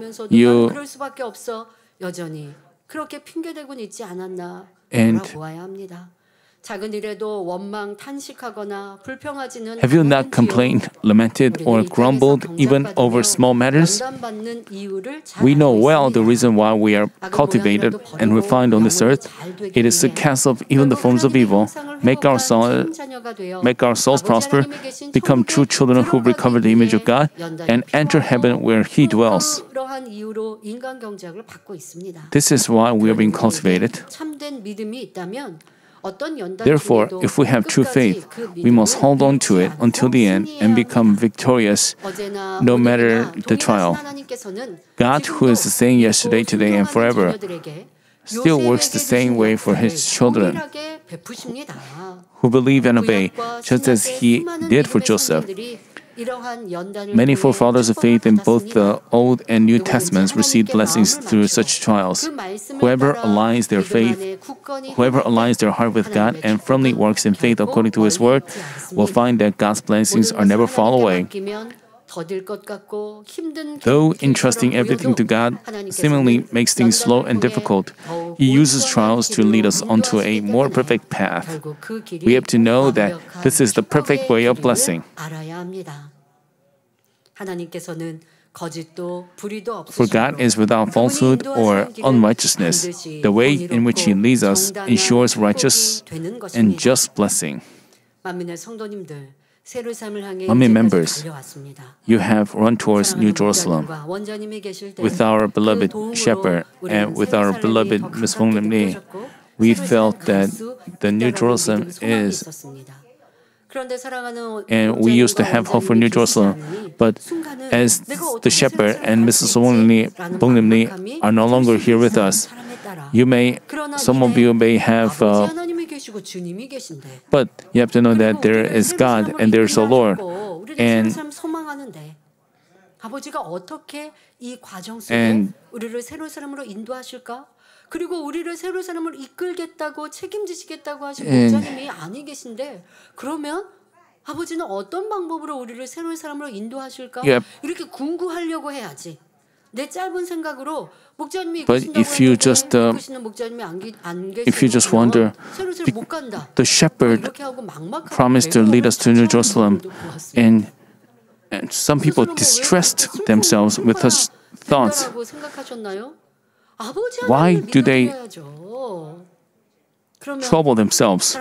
have you not complained, lamented, or grumbled even over small matters? We know well the reason why we are cultivated and refined on this earth. It is to cast off even the forms of evil, make our souls prosper, become true children who recover the image of God, and enter heaven where He dwells. This is why we are being cultivated. Therefore, if we have true faith, we must hold on to it until the end and become victorious no matter the trial. God, who is the same yesterday, today, and forever, still works the same way for His children who believe and obey, just as He did for Joseph. Many forefathers of faith in both the Old and New Testaments received blessings through such trials. Whoever aligns their heart with God and firmly works in faith according to His word will find that God's blessings are never far away. Though entrusting everything to God seemingly makes things slow and difficult, He uses trials to lead us onto a more perfect path. We have to know that this is the perfect way of blessing. For God is without falsehood or unrighteousness. The way in which He leads us ensures righteous and just blessing. Manmin members, you have run towards New Jerusalem with our beloved shepherd and with our beloved Ms. Wong Lim Lee. we felt that the New Jerusalem is, and we used to have hope for New Jerusalem. But as the shepherd and Mrs. Bongnim Lee are no longer here with us, some of you may have, but you have to know that there is God and there is a Lord. And 아버지가 어떻게 이 과정 속에 And 우리를 새로운 사람으로 인도하실까? 그리고 우리를 새로운 사람으로 이끌겠다고 책임지시겠다고 하신 목자님이 아니 계신데 그러면 아버지는 어떤 방법으로 우리를 새로운 사람으로 인도하실까? 이렇게 궁구하려고 해야지. 내 짧은 생각으로 목자님이 이끄신다고 했는데 이끄시는 목자님이 안 if you just wonder, 못 간다. the shepherd 이렇게 하고 막막하게 promised to lead us to New Jerusalem, and some people distressed themselves with such thoughts. Why do they trouble themselves?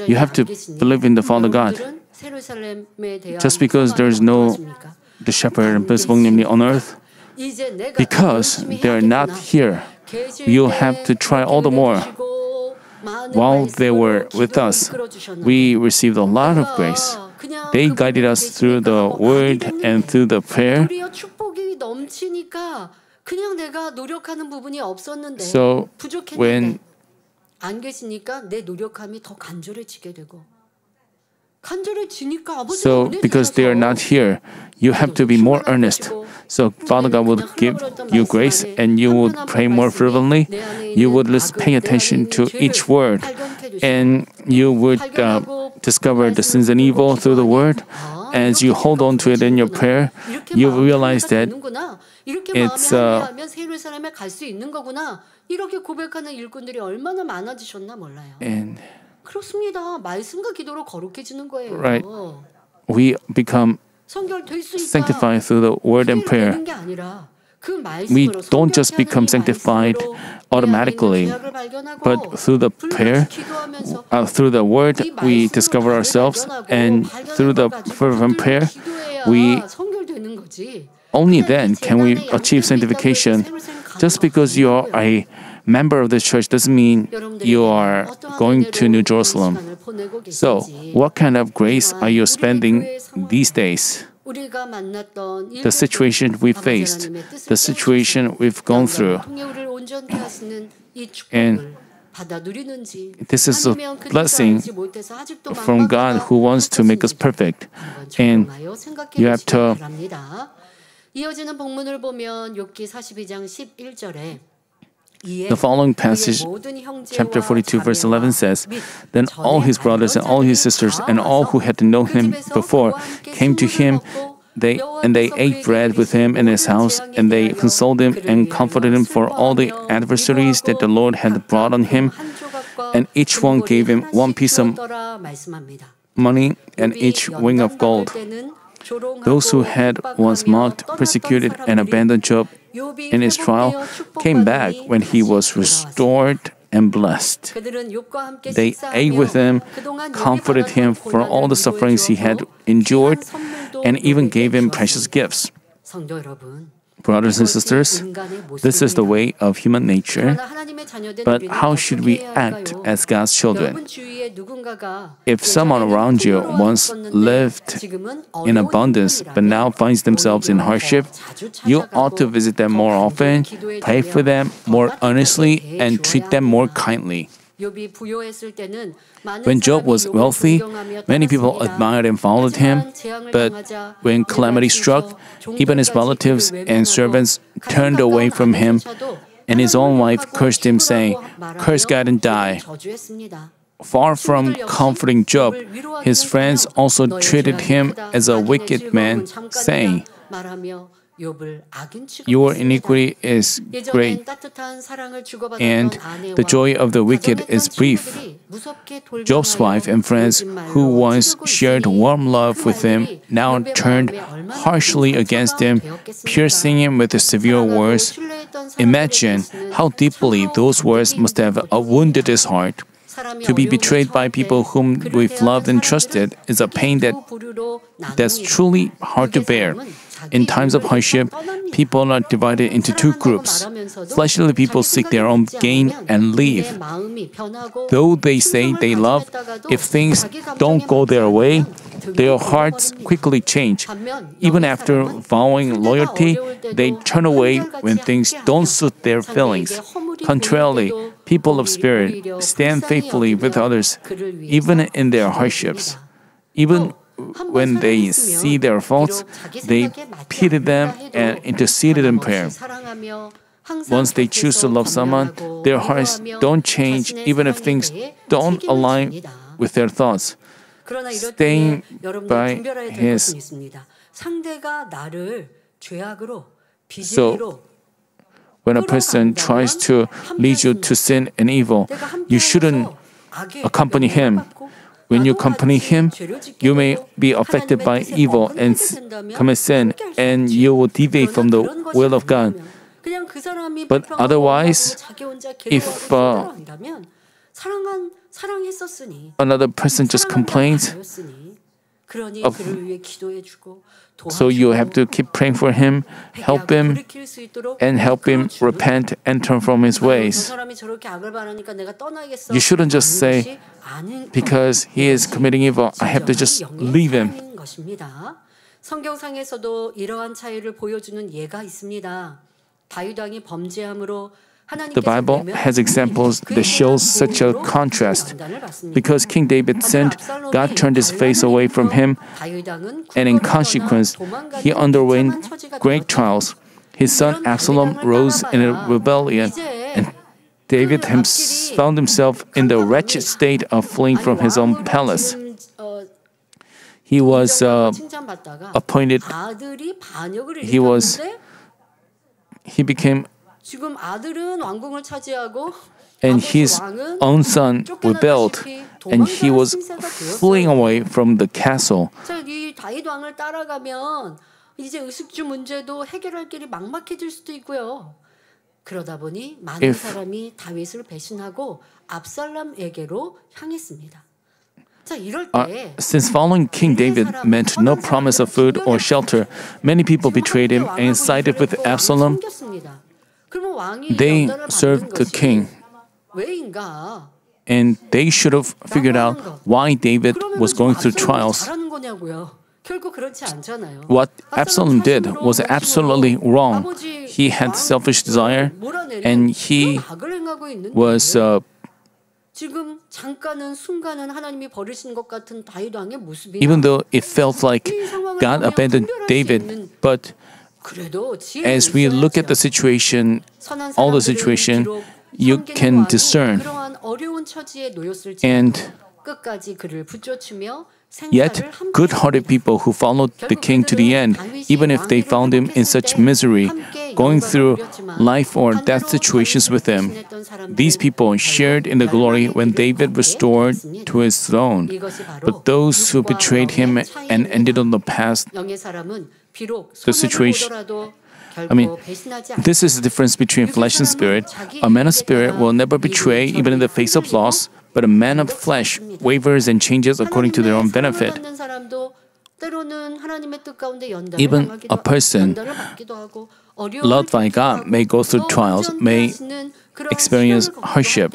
You have to believe in the Father God. Just because there's no the shepherd and Mrs. Bongnim Lee on earth, because they're not here, you have to try all the more. While they were with us, we received a lot of grace. They guided us through the word and through the prayer. So when 안 계시니까 내 노력함이 더 간절해지게 되고 So because they are not here, you have to be more earnest. So Father God will give you grace and you would pray more fervently. You would pay attention to each word and you would discover the sins and evil through the word. As you hold on to it in your prayer, you realize that it's 이렇게 고백하는 일꾼들이 얼마나 많아지셨나 몰라요. 그렇습니다. 말씀과 기도로 거룩해지는 거예요. Right. We become sanctified through the word and prayer. We don't just become sanctified automatically, but through the prayer, through the word, we discover ourselves, and through the fervent prayer, only then can we achieve sanctification. Just because you are a member of the church doesn't mean you are going to New Jerusalem. So, what kind of grace are you spending these days? The situation we faced, the situation we've gone through. And this is a blessing from God who wants to make us perfect. And you have to 이어지는 본문을 보면 욥기 42장 11절에 The following passage, chapter 42, verse 11 says, Then all his brothers and all his sisters and all who had known him before came to him. They ate bread with him in his house, and they consoled him and comforted him for all the adversaries that the Lord had brought on him. And each one gave him one piece of money and each ring of gold. Those who had once mocked, persecuted, and abandoned Job in his trial came back when he was restored and blessed. They ate with him, comforted him for all the sufferings he had endured, and even gave him precious gifts. Brothers and sisters, this is the way of human nature. But how should we act as God's children? If someone around you once lived in abundance but now finds themselves in hardship, you ought to visit them more often, pray for them more earnestly, and treat them more kindly. When Job was wealthy, many people admired and followed him. But when calamity struck, even his relatives and servants turned away from him, and his own wife cursed him, saying, "Curse God and die." Far from comforting Job, his friends also treated him as a wicked man, saying, "Your iniquity is great, and the joy of the wicked is brief." Job's wife and friends, who once shared warm love with him, now turned harshly against him, piercing him with severe words. Imagine how deeply those words must have wounded his heart. To be betrayed by people whom we've loved and trusted is a pain that's truly hard to bear. In times of hardship, people are divided into two groups. Fleshly people seek their own gain and leave. Though they say they love, if things don't go their way, their hearts quickly change. Even after vowing loyalty, they turn away when things don't suit their feelings. Contrarily, people of spirit stand faithfully with others, even in their hardships. Even when they see their faults, they pity them and intercede in prayer. Once they choose to love someone, their hearts don't change even if things don't align with their thoughts. Staying by his. So, when a person tries to lead you to sin and evil, you shouldn't accompany him. When you accompany him, you may be affected by evil and commit sin, and you will deviate from the will of God. But otherwise, if another person just complains, so you have to keep praying for him, help him, and help him repent and turn from his ways. You shouldn't just say, because he is committing evil, I have to just leave him. 성경상에서도 이러한 차이를 보여주는 예가 있습니다. 다윗 왕이 범죄함으로 The Bible has examples that shows such a contrast. Because King David sinned, God turned his face away from him, and in consequence, he underwent great trials. His son Absalom rose in a rebellion, and David found himself in the wretched state of fleeing from his own palace. He was appointed, he became and his own son rebelled, and he was fleeing away from the castle. 이 다윗 왕을 따라가면 이제 의식주 문제도 해결할 길이 막막해질 수도 있고요. 그러다 보니 많은 사람이 다윗을 배신하고 압살롬에게로 향했습니다. 자, 이럴 때 Since following King David meant no promise of food or shelter, many people betrayed him and sided with Absalom. They served the king, and they should have figured out why David was going through trials. What Absalom did was absolutely wrong. He had selfish desire, and he was even though it felt like God abandoned David, but as we look at the situation, all the situation, you can discern. And yet, good-hearted people who followed the king to the end, even if they found him in such misery, going through life or death situations with him, these people shared in the glory when David restored to his throne. But those who betrayed him and ended on the path, the situation, this is the difference between flesh and spirit. A man of spirit will never betray even in the face of loss, but a man of flesh wavers and changes according to their own benefit. Even a person loved by God may go through trials, may experience hardship.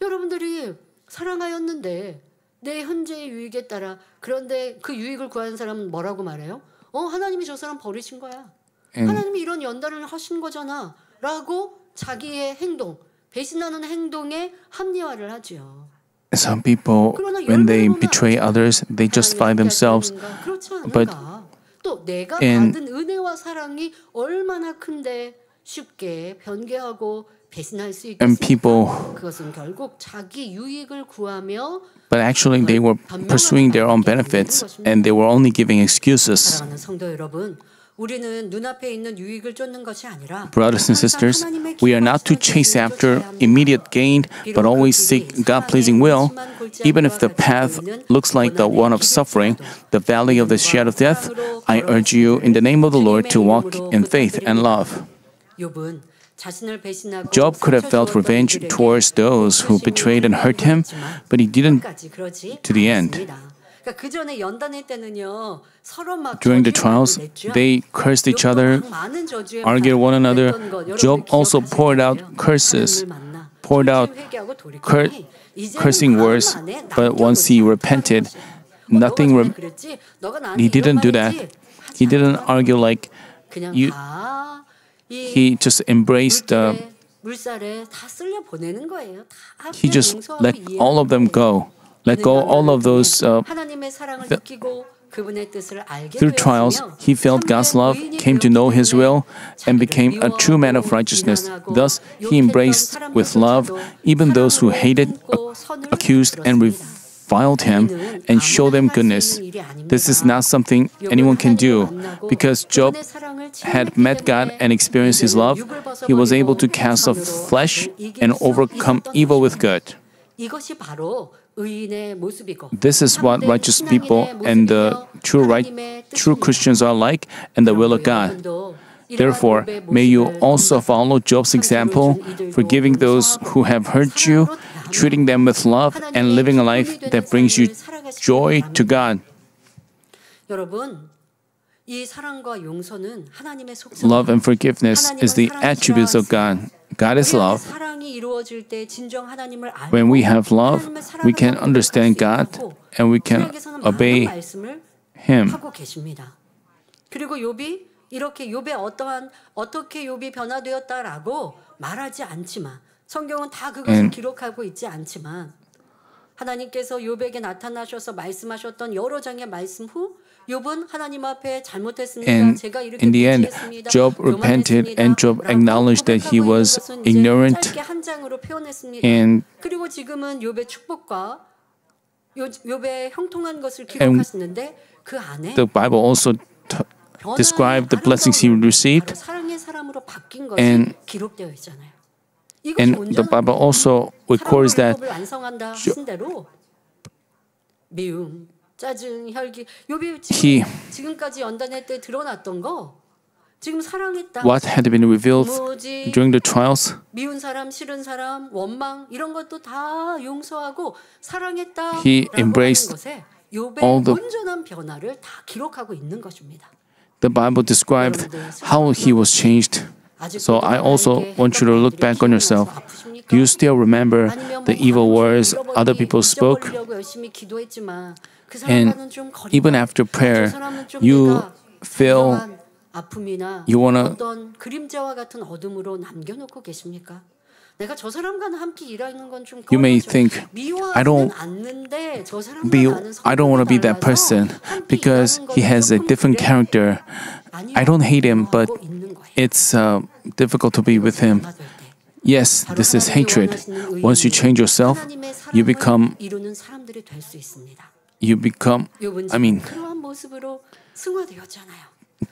여러분들이 사랑하였는데 내 현재의 유익에 따라 그런데 그 유익을 구하는 사람은 뭐라고 말해요? 하나님이 저 사람 버리신 거야. 하나님이 이런 연단을 하신 거잖아. 라고 자기의 행동, 배신하는 행동에 합리화를 하죠. Some people, when they betray others, they justify themselves. But 또 내가 받은 은혜와 사랑이 얼마나 큰데 쉽게 변개하고 배신할 수 있겠습니까? 그것은 결국 자기 유익을 구하며 But actually they were pursuing their own benefits and they were only giving excuses. 사랑하는 성도 여러분, 우리는 눈앞에 있는 유익을 쫓는 것이 아니라 Brothers and sisters, we are not to chase after immediate gain, but always seek God-pleasing will. Even if the path looks like the one of suffering, the valley of the shadow of death, I urge you in the name of the Lord to walk in faith and love. 자신을 배신하고 Job could have felt revenge towards those who betrayed and hurt him, but he didn't to the end. 그 전에 연단의 때는요, 서로 막 During the trials, they cursed each other, argued one another. Job also poured out curses, poured out cursing words, but once he repented, he didn't do that. He didn't argue like you. He just embraced he just let all of them go. Let go all of those through trials, he felt God's love, came to know His will, and became a true man of righteousness. Thus, he embraced with love even those who hated, accused, and reviled him, and showed them goodness. This is not something anyone can do. Because Job had met God and experienced His love, he was able to cast off flesh and overcome evil with good. This is what righteous people and the true Christians are like in the will of God. Therefore, may you also follow Job's example, forgiving those who have hurt you, treating them with love, and living a life that brings you joy to God. Love and forgiveness is the attributes of God. God is love. When we have love, we can understand God and we can obey Him. 그리고 욥이 이렇게 어떻게 욥이 변화되었다라고 말하지 않지만 성경은 다 그것을 기록하고 있지 않지만 하나님께서 욥에게 나타나셔서 말씀하셨던 여러 장의 말씀 후 욥은 하나님 앞에 잘못했습니다. 제가 이렇게 in the end, Job repented and Job acknowledged that he was ignorant. And 그리고 지금은 욥의 축복과 욥의 형통한 것을 기록하시는데 그 안에 the Bible also described the blessings he received. 사랑의 사람으로 바뀐 것이 기록되어 있잖아요. And the Bible also records that 미움, 짜증, 혈기. 욥이 지금까지 연단할 때 드러났던 거 지금 사랑했다. what had been revealed during the trials. 미운 사람, 싫은 사람, 원망 이런 것도 다 용서하고 사랑했다. He embraced all the 온전한 변화를 다 기록하고 있는 것입니다. The Bible described how he was changed. So I also want you to look back on yourself. Do you still remember the evil words other people spoke? And even after prayer, you feel you want to You may think, I don't want to be that person because he has a different character. I don't hate him, but it's difficult to be with him. Yes, this is hatred. Once you change yourself, you become,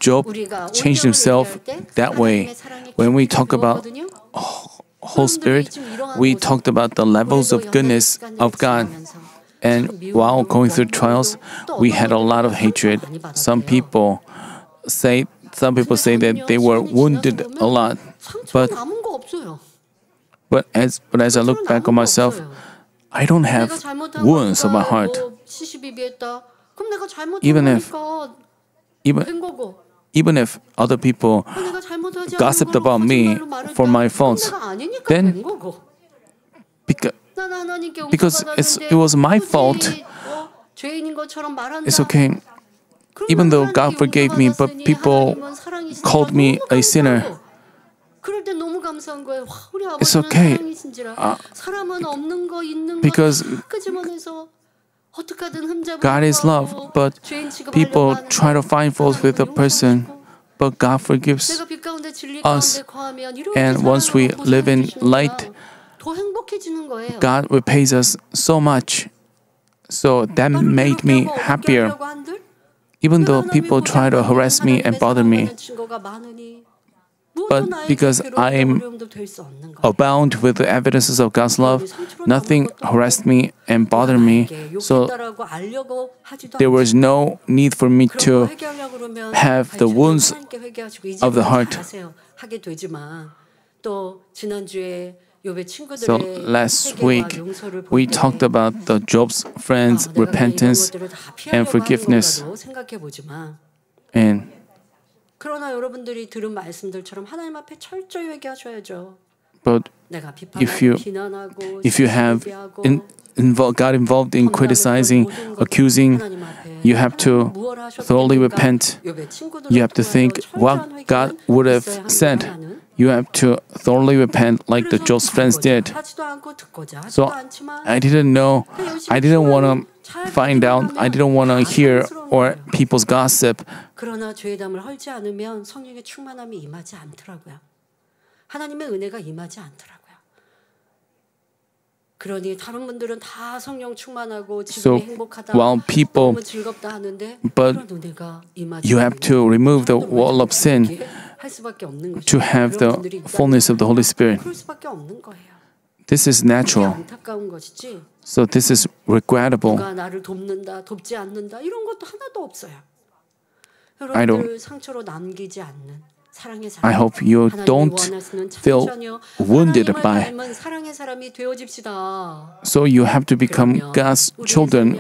Job changed himself that way. When we talk about Holy Spirit, we talked about the levels of goodness of God. And while going through trials, we had a lot of hatred. Some people say that they were wounded a lot. But as I look back on myself, I don't have wounds on my heart. Even if other people gossiped about me for my faults, then because it was my fault, it's okay. Even though God forgave me, but people called me a sinner, it's okay. Because God is love, but people try to find fault with a person, but God forgives us. And once we live in light, God repays us so much. So that made me happier. Even though people try to harass me and bother me, but because I am abound with the evidences of God's love, nothing harassed me and bothered me. So there was no need for me to have the wounds of the heart. 또 지난주에 욥의 So 친구들의 last 회개와 week 용서를 볼 we 때 talked about the Job's friends' 내가 그냥 이런 repentance 것들을 다 and 피하려고 하는 forgiveness. 건가도 생각해 보지만 And 그러나 여러분들이 들은 말씀들처럼 하나님 앞에 철저히 회개하셔야죠. but 내가 if you 비판하고 비난하고 if you have 시기하고 got involved in criticizing, accusing, you have to thoroughly repent. You have to think what God would have said. You have to thoroughly repent like the Job's friends did. So I didn't know, I didn't want to find out, I didn't want to hear or people's gossip. 그러나 죄담을 헐지 않으면 성령의 충만함이 임하지 않더라고요. 하나님의 은혜가 임하지 않더라고요. 그러니 다른 분들은 다 성령 충만하고 지금이 행복하다, while people, 너무 즐겁다 하는데 but 그런 은혜가 임하지 you have to remove the wall of sin 할 수밖에 없는 것이죠. to have the fullness of the Holy Spirit. 그럴 수밖에 없는 거예요. This is natural. 안타까운 것이지. So this is regrettable. 누가 나를 돕는다, 돕지 않는다 이런 것도 하나도 없어요. I 여러분들 상처로 남기지 않는 사랑의 사람. I hope you don't feel wounded by. 사랑의 사람이 되어집시다. So you have to become God's children,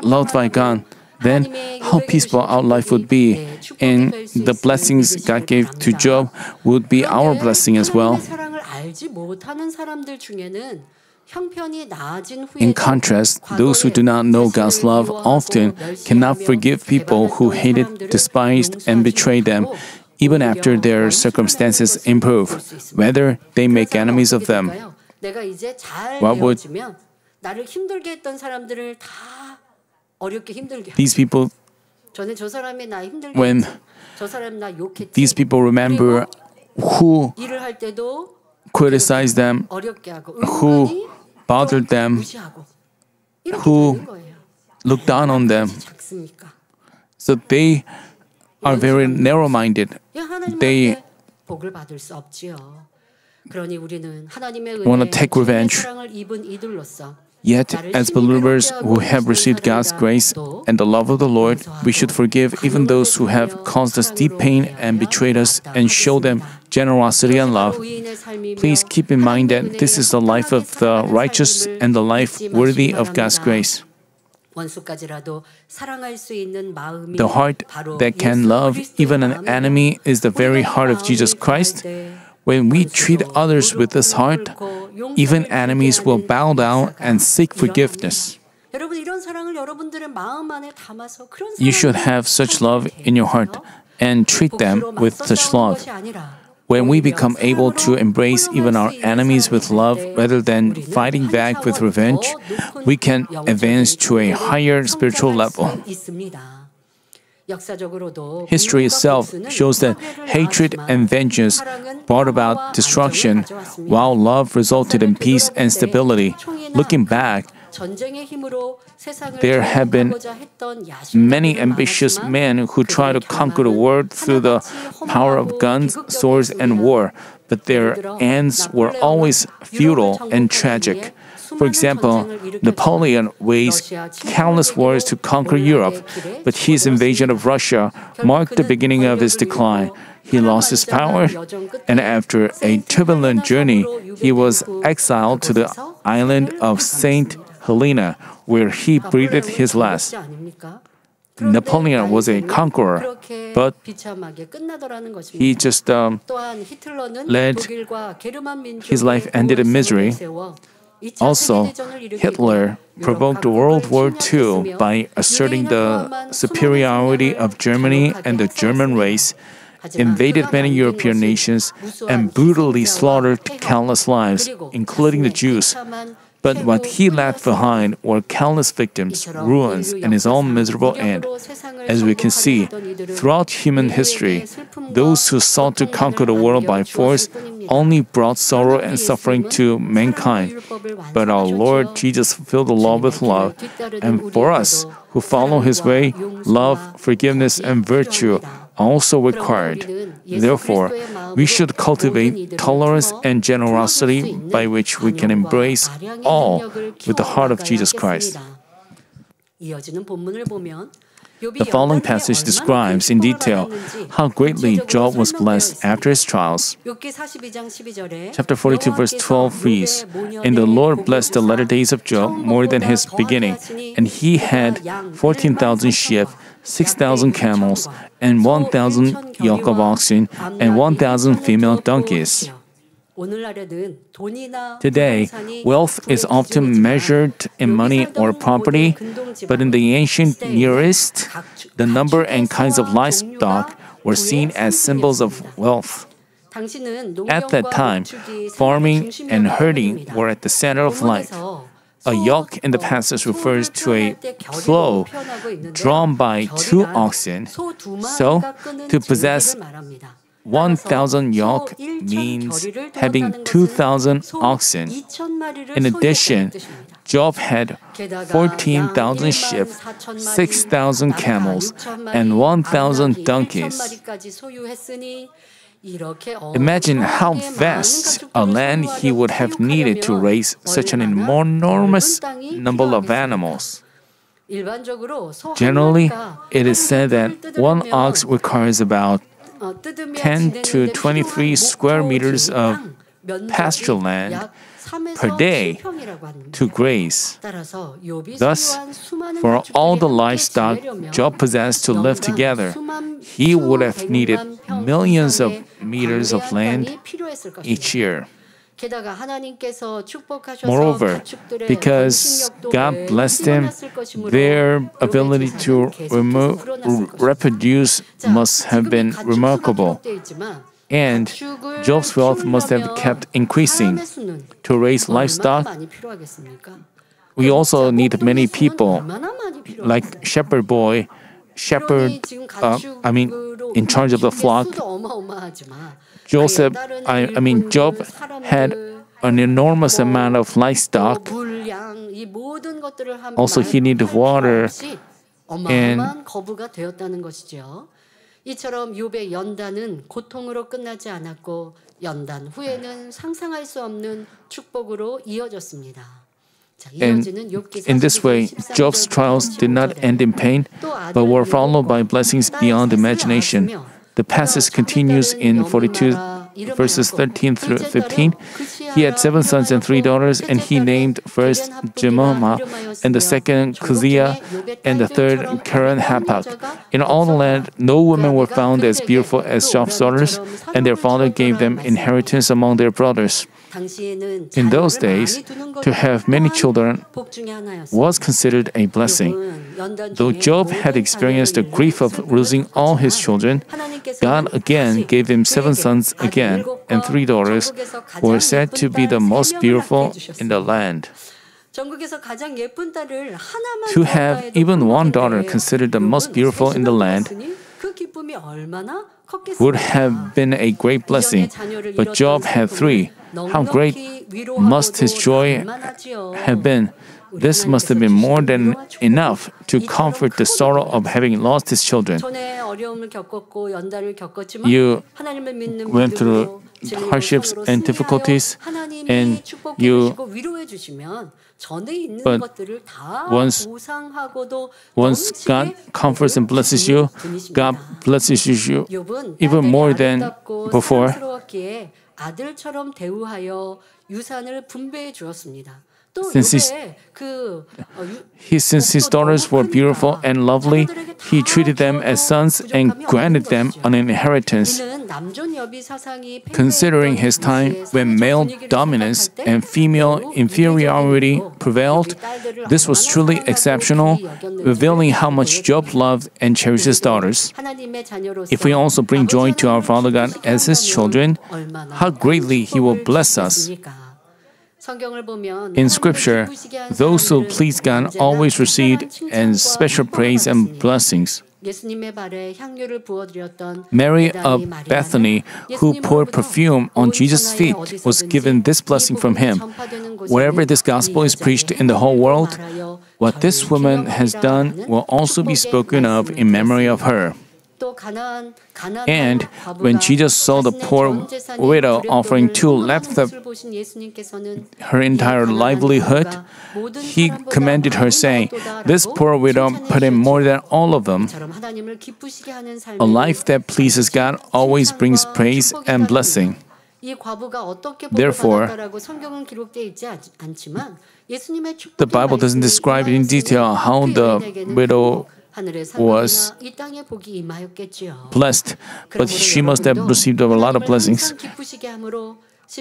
loved by God. Then how peaceful our life would be, and the blessings God gave to Job would be our blessing as well. 사랑을 알지 못하는 사람들 중에는 형편이 나아진 후에 In contrast, those who do not know God's love often cannot forgive people who hated, despised, and betrayed them, even after their circumstances improve, whether they make enemies of them. 내가 이제 잘 What would 되어지면 나를 힘들게 했던 사람들을 다 어렵게 힘들게. these people, 전에 저 사람이 나 힘들게 when 했지. 저 사람 나 욕했지. these people remember who 일을 할 때도 criticized them, 어렵게 하고 who 은근히 bothered them, 무시하고 이렇게 who 되는 거예요. looked down on them. 작습니까? So they are very narrow-minded. 하나님 They 앞에 복을 받을 수 없지요. 그러니 우리는 하나님의 wanna 은혜, take 주님의 revenge. 사랑을 입은 이들로서 Yet, as believers who have received God's grace and the love of the Lord, we should forgive even those who have caused us deep pain and betrayed us and show them generosity and love. Please keep in mind that this is the life of the righteous and the life worthy of God's grace. 원수까지라도 사랑할 수 있는 마음이 The heart 바로 that can 예수 love 그리스도의 even an 마음이에요. enemy is the very heart of Jesus Christ. When we treat others with this heart, even enemies will bow down and seek forgiveness. 여러분 이런 사랑을 여러분들의 마음 안에 담아서 그런 You should have such love in your heart and treat them with such love. When we become able to embrace even our enemies with love rather than fighting back with revenge, we can advance to a higher spiritual level. History itself shows that hatred and vengeance brought about destruction, while love resulted in peace and stability. Looking back, there have been many ambitious men who try to conquer the world through the power of guns, swords, and war, but their ends were always futile and tragic. For example, Napoleon waged countless wars to conquer Europe, but his invasion of Russia marked the beginning of his decline. He lost his power, and after a turbulent journey, he was exiled to the island of Saint Helena, where he breathed his last. Napoleon was a conqueror, but he just led his life ended in misery. Also, Hitler provoked World War II by asserting the superiority of Germany and the German race, invaded many European nations, and brutally slaughtered countless lives, including the Jews. But what he left behind were countless victims, ruins, and his own miserable end. As we can see, throughout human history, those who sought to conquer the world by force only brought sorrow and suffering to mankind. But our Lord Jesus fulfilled the law with love, and for us who follow his way, love, forgiveness, and virtue are also required. Therefore, we should cultivate tolerance and generosity by which we can embrace all with the heart of Jesus Christ. 이어지는 본문을 보면 The following passage describes in detail how greatly Job was blessed after his trials. Chapter 42 verse 12 reads, "And the Lord blessed the latter days of Job more than his beginning, and he had 14,000 sheep, 6,000 camels, and 1,000 yoke of oxen, and 1,000 female donkeys." Today, wealth is often measured in money or property, but in the ancient Near East, the number and kinds of livestock were seen as symbols of wealth. At that time, farming and herding were at the center of life. A yoke in the passage refers to a plow drawn by 2 oxen. So, to possess 1,000 yoke means having 2,000 oxen. In addition, Job had 14,000 sheep, 6,000 camels, and 1,000 donkeys. Imagine how vast a land he would have needed to raise such an enormous number of animals. Generally, it is said that one ox requires about 10 to 23 square meters of pasture land per day to graze. Thus, for all the livestock Job possessed to live together, he would have needed millions of meters of land each year. Moreover, because God blessed him, their ability to reproduce must have been remarkable. And Job's wealth must have kept increasing. To raise livestock, we also need many people, like shepherd boy, in charge of the flock. Job had an enormous amount of livestock. Also, he needed water. And 이처럼 욥의 연단은 고통으로 끝나지 않았고 연단 후에는 상상할 수 없는 축복으로 이어졌습니다. And in this way, Job's trials did not end in pain, but were followed by blessings beyond imagination. The passage continues in 42 verses 13 through 15. He had 7 sons and 3 daughters, and he named first Jemima, and the second Keziah, and the third Keren-Happuch. In all the land, no women were found as beautiful as Job's daughters, and their father gave them inheritance among their brothers. In those days, to have many children was considered a blessing. Though Job had experienced the grief of losing all his children, God again gave him 7 sons again and 3 daughters, who were said to be the most beautiful in the land. To have even one daughter considered the most beautiful in the land would have been a great blessing, but Job had 3. How great must his joy have been? This must have been more than enough to comfort the sorrow of having lost his children. You went through hardships and difficulties, and once God comforts and blesses you, God blesses you even more than before. Since his daughters were beautiful and lovely, he treated them as sons and granted them an inheritance. Considering his time when male dominance and female inferiority prevailed, this was truly exceptional, revealing how much Job loved and cherished his daughters. If we also bring joy to our Father God as his children, how greatly he will bless us. In Scripture, those who please God always received and special praise and blessings. Mary of Bethany, who poured perfume on Jesus' feet, was given this blessing from him. Wherever this gospel is preached in the whole world, what this woman has done will also be spoken of in memory of her. And when Jesus saw the poor widow offering two left of her entire livelihood, he commended her, saying, "This poor widow put in more than all of them." A life that pleases God always brings praise and blessing. Therefore, the Bible doesn't describe in detail how the widow was blessed, but she must have received a lot of blessings.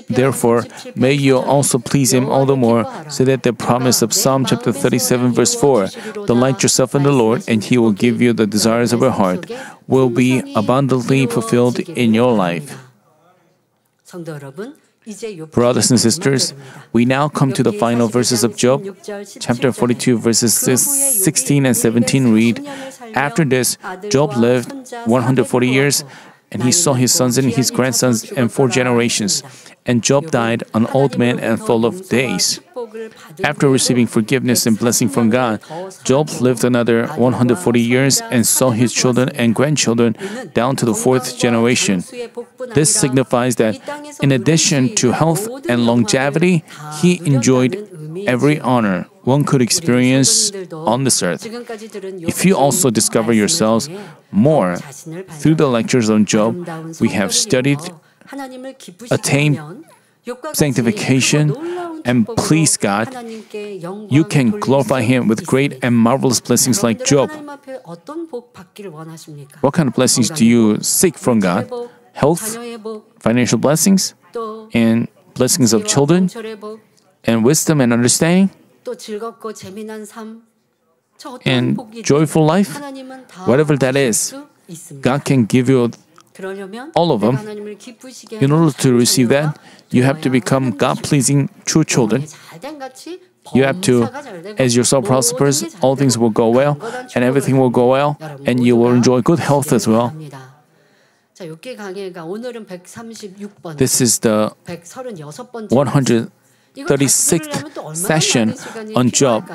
Therefore, may you also please Him all the more, so that the promise of Psalm chapter 37 verse 4, "Delight yourself in the Lord, and He will give you the desires of your heart," will be abundantly fulfilled in your life. Brothers and sisters, we now come to the final verses of Job. Chapter 42 verses 16 and 17 read, "After this, Job lived 140 years, and he saw his sons and his grandsons and 4 generations. And Job died an old man and full of days." After receiving forgiveness and blessing from God, Job lived another 140 years and saw his children and grandchildren down to the 4th generation. This signifies that in addition to health and longevity, he enjoyed every honor one could experience on this earth. If you also discover yourselves more through the lectures on Job we have studied, attain sanctification, and please God, you can glorify Him with great and marvelous blessings like Job. What kind of blessings do you seek from God? Health, financial blessings, and blessings of children, and wisdom and understanding, and joyful life? Whatever that is, God can give you all of them. In order to receive that, you have to become God-pleasing true children. You have to, as your soul prospers, all things will go well, and everything will go well, and you will enjoy good health as well. This is the 136th session on Job.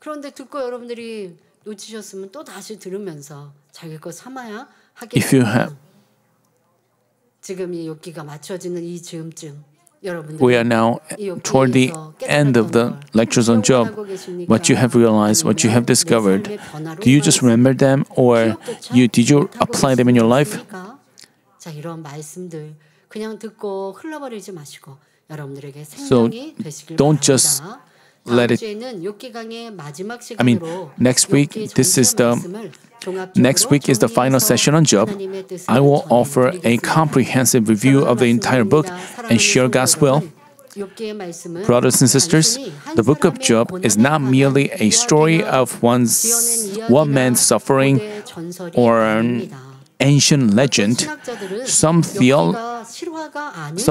그런데 듣고 여러분들이 놓치셨으면 또 다시 들으면서 자기 거 삼아야 If you have, 지금 이 욥기가 맞춰지는 이 즈음쯤 we are now toward the end of the lectures on Job. What you have realized, what you have discovered, do you just remember them, or did you apply them in your life? 자, 이런 말씀들 그냥 듣고 흘러버리지 마시고 여러분들에게 So 생명이 되시길 don't 바랍니다. just let it. Next week is the final session on Job. I will offer a comprehensive review of the entire book and share God's will. Brothers and sisters, the book of Job is not merely a story of one man's suffering or an ancient legend. Some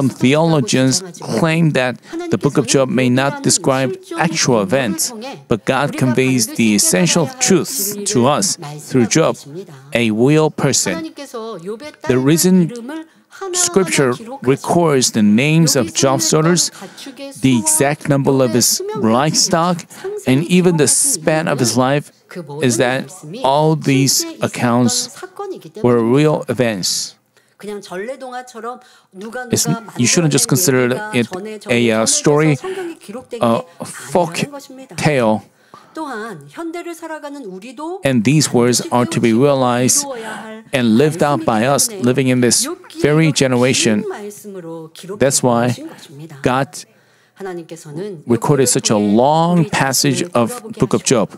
theologians claim that the book of Job may not describe actual events, but God conveys the essential truths to us through Job, a real person. The reason Scripture records the names of Job's daughters, the exact number of his livestock, and even the span of his life is that all these accounts were real events. You shouldn't just consider it a story, a folk tale. And these words are to be realized and lived out by us living in this very generation. That's why God recorded such a long passage of Book of Job.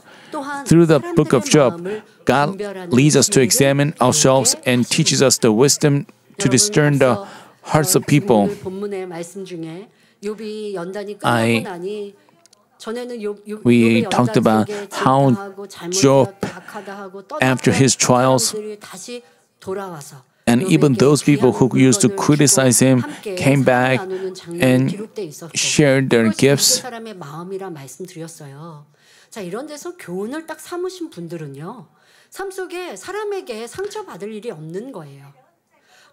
Through the Book of Job, God leads us to examine ourselves and teaches us the wisdom to discern the hearts of people. We talked about how Job, after his trials, and even those people who used to criticize him came back and shared their gifts. 자, 이런 데서 교훈을 딱 삼으신 분들은요, 삶 속에 사람에게 상처받을 일이 없는 거예요.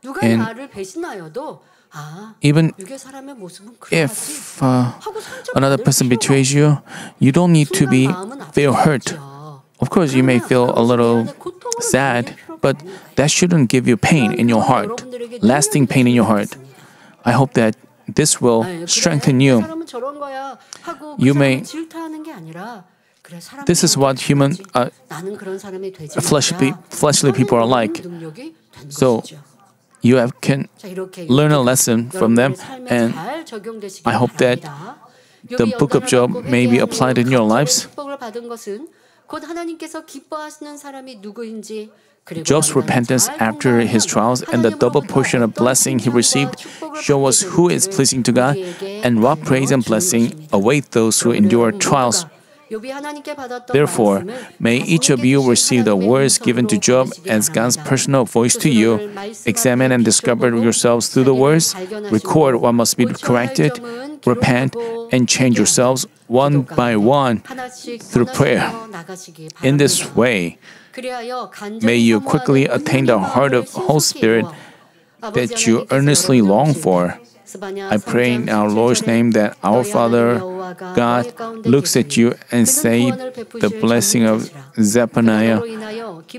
누가 나를 배신하여도 even if another person betrays you, you don't need to feel hurt. Of course, you may feel a little sad, but that shouldn't give you pain in your heart, lasting pain in your heart. I hope that this will strengthen you. You may. This is what human, fleshly people are like. So you can learn a lesson from them, and I hope that the book of Job may be applied in your lives. Job's repentance after his trials and the double portion of blessing he received show us who is pleasing to God and what praise and blessing await those who endure trials. Therefore, may each of you receive the words given to Job as God's personal voice to you. Examine and discover yourselves through the words, record what must be corrected, repent, and change yourselves one by one through prayer. In this way, may you quickly attain the heart of Holy Spirit that you earnestly long for. I pray in our Lord's name that our Father God looks at you and say the blessing of Zephaniah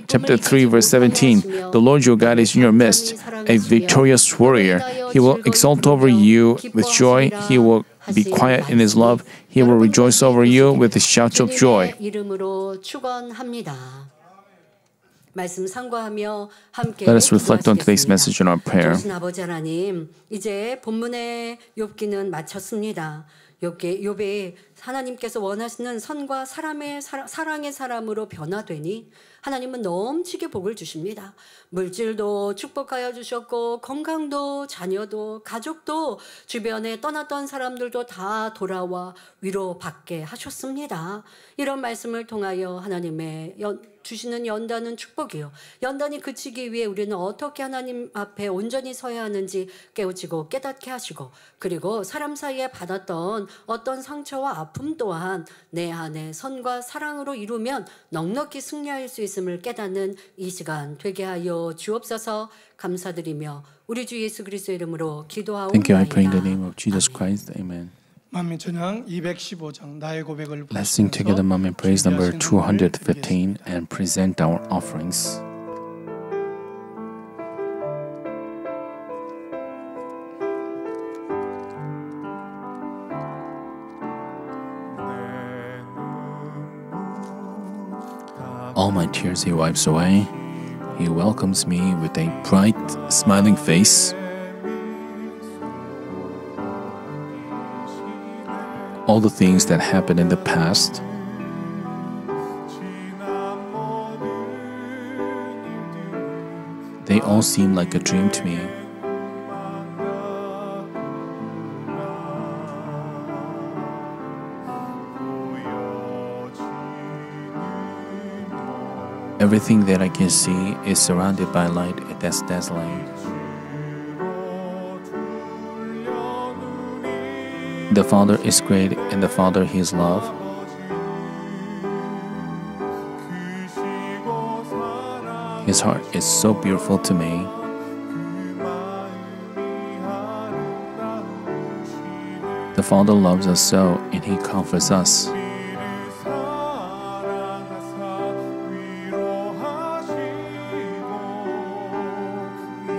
chapter 3 verse 17. The Lord your God is in your midst, a victorious warrior. He will exult over you with joy. He will be quiet in his love. He will rejoice over you with the shouts of joy. Let us reflect on today's message in our prayer. 이제 본문의 욥기는 마쳤습니다. 욥이 하나님께서 원하시는 선과 사랑의 사람으로 변화되니 하나님은 넘치게 복을 주십니다. 물질도 축복하여 주셨고 건강도 자녀도 가족도 주변에 떠났던 사람들도 다 돌아와 위로받게 하셨습니다. 이런 말씀을 통하여 하나님의 주시는 연단은 축복이요. 연단이 그치기 위해 우리는 어떻게 하나님 앞에 온전히 서야 하는지 깨우치고 깨닫게 하시고 그리고 사람 사이에 받았던 어떤 상처와 아픔 또한 내 안에 선과 사랑으로 이루면 넉넉히 승리할 수 있음을 깨닫는 이 시간 되게 하여 주옵소서. 감사드리며 우리 주 예수 그리스도의 이름으로 기도하옵나이다. Thank you. I pray in the name of Jesus Christ. Amen. 만민 찬양 215장 나의 고백을 Let's sing together Manmin Praise number 215 and present our offerings. All my tears he wipes away. He welcomes me with a bright, smiling face. All the things that happened in the past, they all seem like a dream to me. Everything that I can see is surrounded by light that's dazzling. The Father is great, and the Father His love. His heart is so beautiful to me. The Father loves us so, and He comforts us.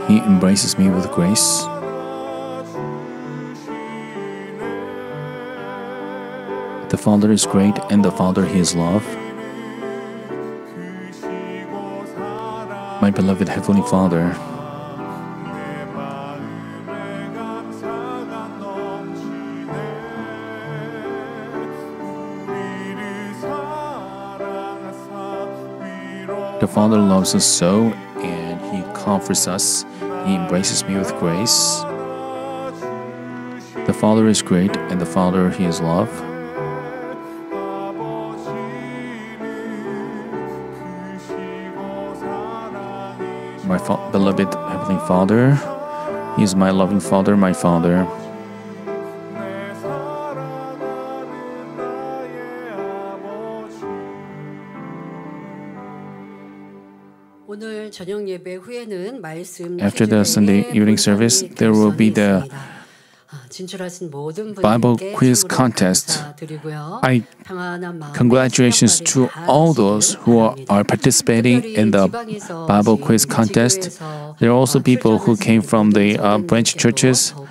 He embraces me with grace. The Father is great, and the Father His love. My beloved Heavenly Father, the Father loves us so, and He comforts us. He embraces me with grace. The Father is great, and the Father His love. My beloved Heavenly Father, He is my loving Father, my Father. After the Sunday evening service, there will be the 진출하신 모든 Bible 분들께 quiz 참으로 contest. 감사드리고요. I 평안한 마음에 congratulations to 시간까지 all 다 those 되시길 who 바랍니다. are participating in the 지방에서 Bible 오신 quiz contest. 지교에서 There are also people who 출전하신 came from the 모든 branch 성도님께도 churches. 더욱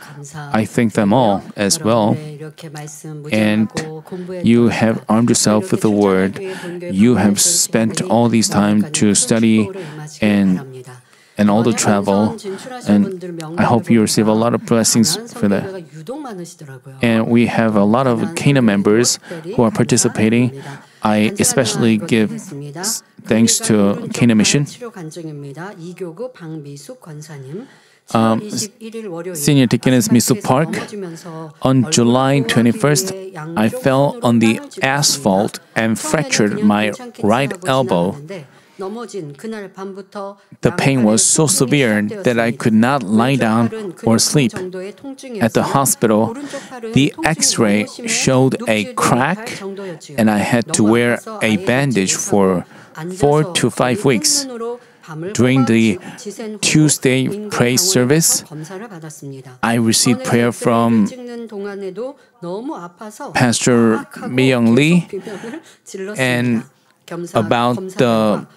I thank them all 감사드리고요. as well. 여러분의 이렇게 말씀 And 묵상하고 공부했던 you have 시간, armed yourself with the 이렇게 word. 출전하기 위해 본교에 You have 방문했던 spent 시간들이 all this time 모두가 to 큰 study 축복으로 임하시길 and 바랍니다. all the 이번에 travel. 본선 진출하신 And 분들 I hope you receive a lot of blessings 가나안 for that. 선교회가 유독 많으시더라고요. And we have a lot of 가나안 Canaan members 선교회도 who are participating. 감사드립니다. I especially give thanks to Canaan Mission. 치료 간증입니다. 이교구 박미숙 권사님. Senior Deaconess Misuk Park. On July 21st, I fell on the asphalt and fractured my right elbow. The pain was so severe that I could not lie down or sleep. At the hospital, the X-ray showed a crack, and I had to wear a bandage for 4 to 5 weeks. During the Tuesday praise service, I received prayer from Pastor Mi-young Lee and about the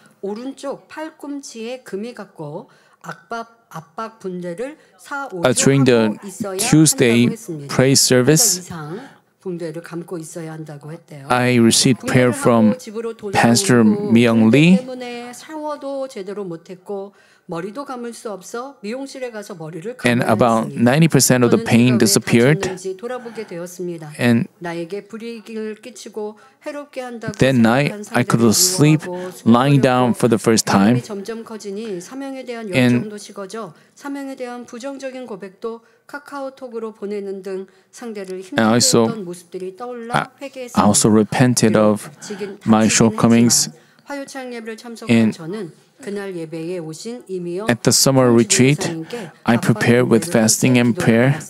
during the Tuesday praise service, I received prayer from Pastor Mi-young Lee. And about 90% of the pain disappeared. And that night, I could sleep lying down for the first time. And I also repented of my shortcomings. And at the summer retreat, I prepared with fasting and prayer.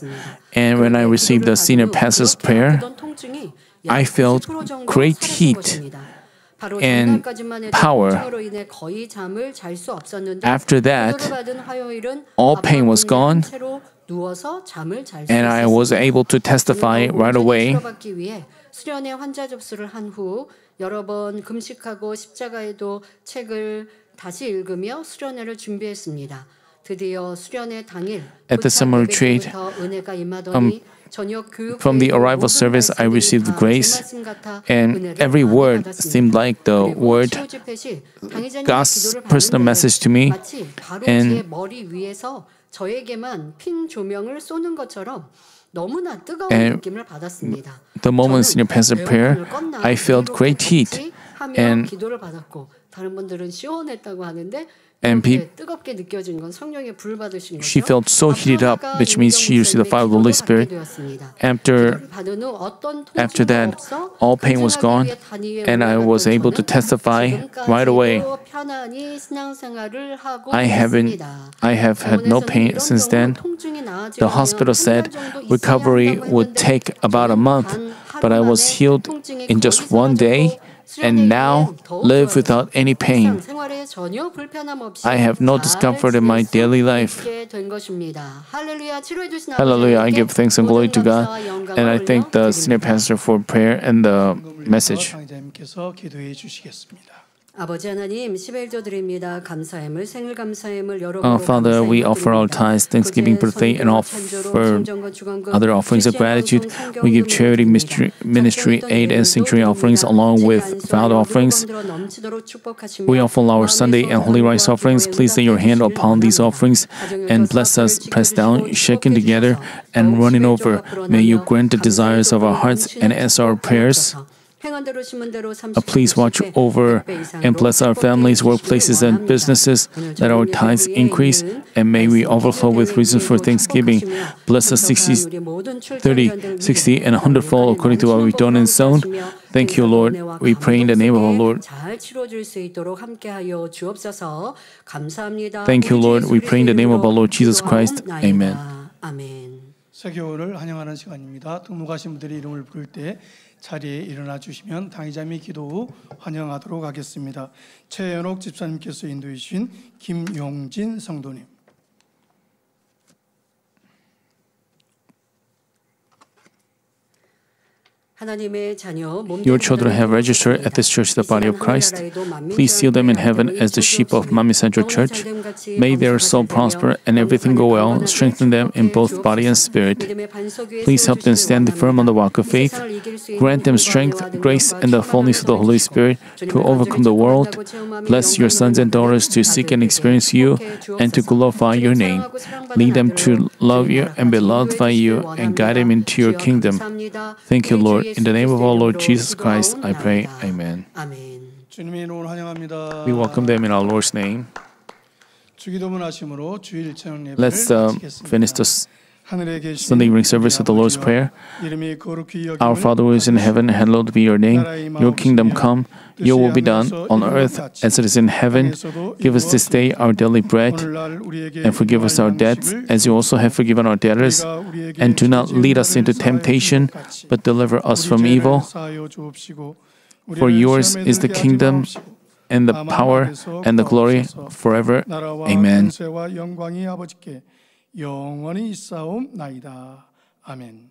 And when I received the senior pastor's prayer, I felt great heat and power. After that, all pain was gone, and I was able to testify right away. 여러 번 금식하고 십자가에도 책을 다시 읽으며 수련회를 준비했습니다. 드디어 수련회 당일 At the summer retreat, from the arrival service, I received grace, and every word seemed like the word, God's personal message to me. And 저에게만 핀 조명을 쏘는 것처럼 너무나 뜨거운 느낌을 받았습니다. The moment senior pastor prayer, I felt great heat, and 기도를 받았고 다른 분들은 시원했다고 하는데 뜨겁게 느껴진 건 성령의 불 받으신 거죠. she felt so heated up, which means she received the fire of the Holy Spirit. After that, all pain was gone, and I was able to testify right away. I have had no pain since then. The hospital said recovery would take about a month, but I was healed in just one day and now live without any pain. I have no discomfort in my daily life. Hallelujah, I give thanks and glory to God, and I thank the senior pastor for prayer and the message. 아버지 하나님, 11조 드립니다. 감사함을 생일 감사함을 여러 Father, we offer our tithes, thanksgiving, birthday, and offer other offerings of gratitude. We give charity, ministry, aid, and sanctuary offerings along with vow offerings. We offer our Sunday and Holy Rice offerings. Please lay your hand upon these offerings and bless us, pressed down, shaken together, and running over. May you grant the desires of our hearts and answer our prayers. Please watch over and bless our families, workplaces, and businesses. Let our tithes increase, and may we overflow with reasons for thanksgiving. Bless us 60, 30, 60, and 100-fold according to what we've done and sown. Thank you, Lord. We pray in the name of our Lord. Thank you, Lord. We pray in the name of our Lord Jesus Christ. Amen. 세교를 환영하는 시간입니다. 등록하신 분들의 이름을 부를 때 자리에 일어나 주시면 당의자 및 기도 후 환영하도록 하겠습니다. 최연옥 집사님께서 인도해 주신 김용진 성도님. Your children have registered at this church the body of Christ. Please seal them in heaven as the sheep of Manmin Central Church. May their soul prosper and everything go well. Strengthen them in both body and spirit. Please help them stand firm on the walk of faith. Grant them strength, grace, and the fullness of the Holy Spirit to overcome the world. Bless your sons and daughters to seek and experience you and to glorify your name. Lead them to love you and be loved by you and guide them into your kingdom. Thank you, Lord. In the name of our Lord Jesus Christ, I pray. Amen. 주님의 이름으로 환영합니다. We welcome them in our Lord's name. 주기도문 하심으로 주일 찬양 예배를 Let's finish the 하늘에 계신 Sunday evening service with the Lord's Prayer. 이름이 거룩히 여김을 Our Father who is in heaven, hallowed be your name. Your kingdom come, your will be done on earth as it is in heaven. Give us this day our daily bread, and forgive us our debts as you also have forgiven our debtors. And do not lead us into temptation, but deliver us from evil. For yours is the kingdom and the power and the glory forever. Amen. 영광이 아버지께 영원히 있사옵나이다. 아멘.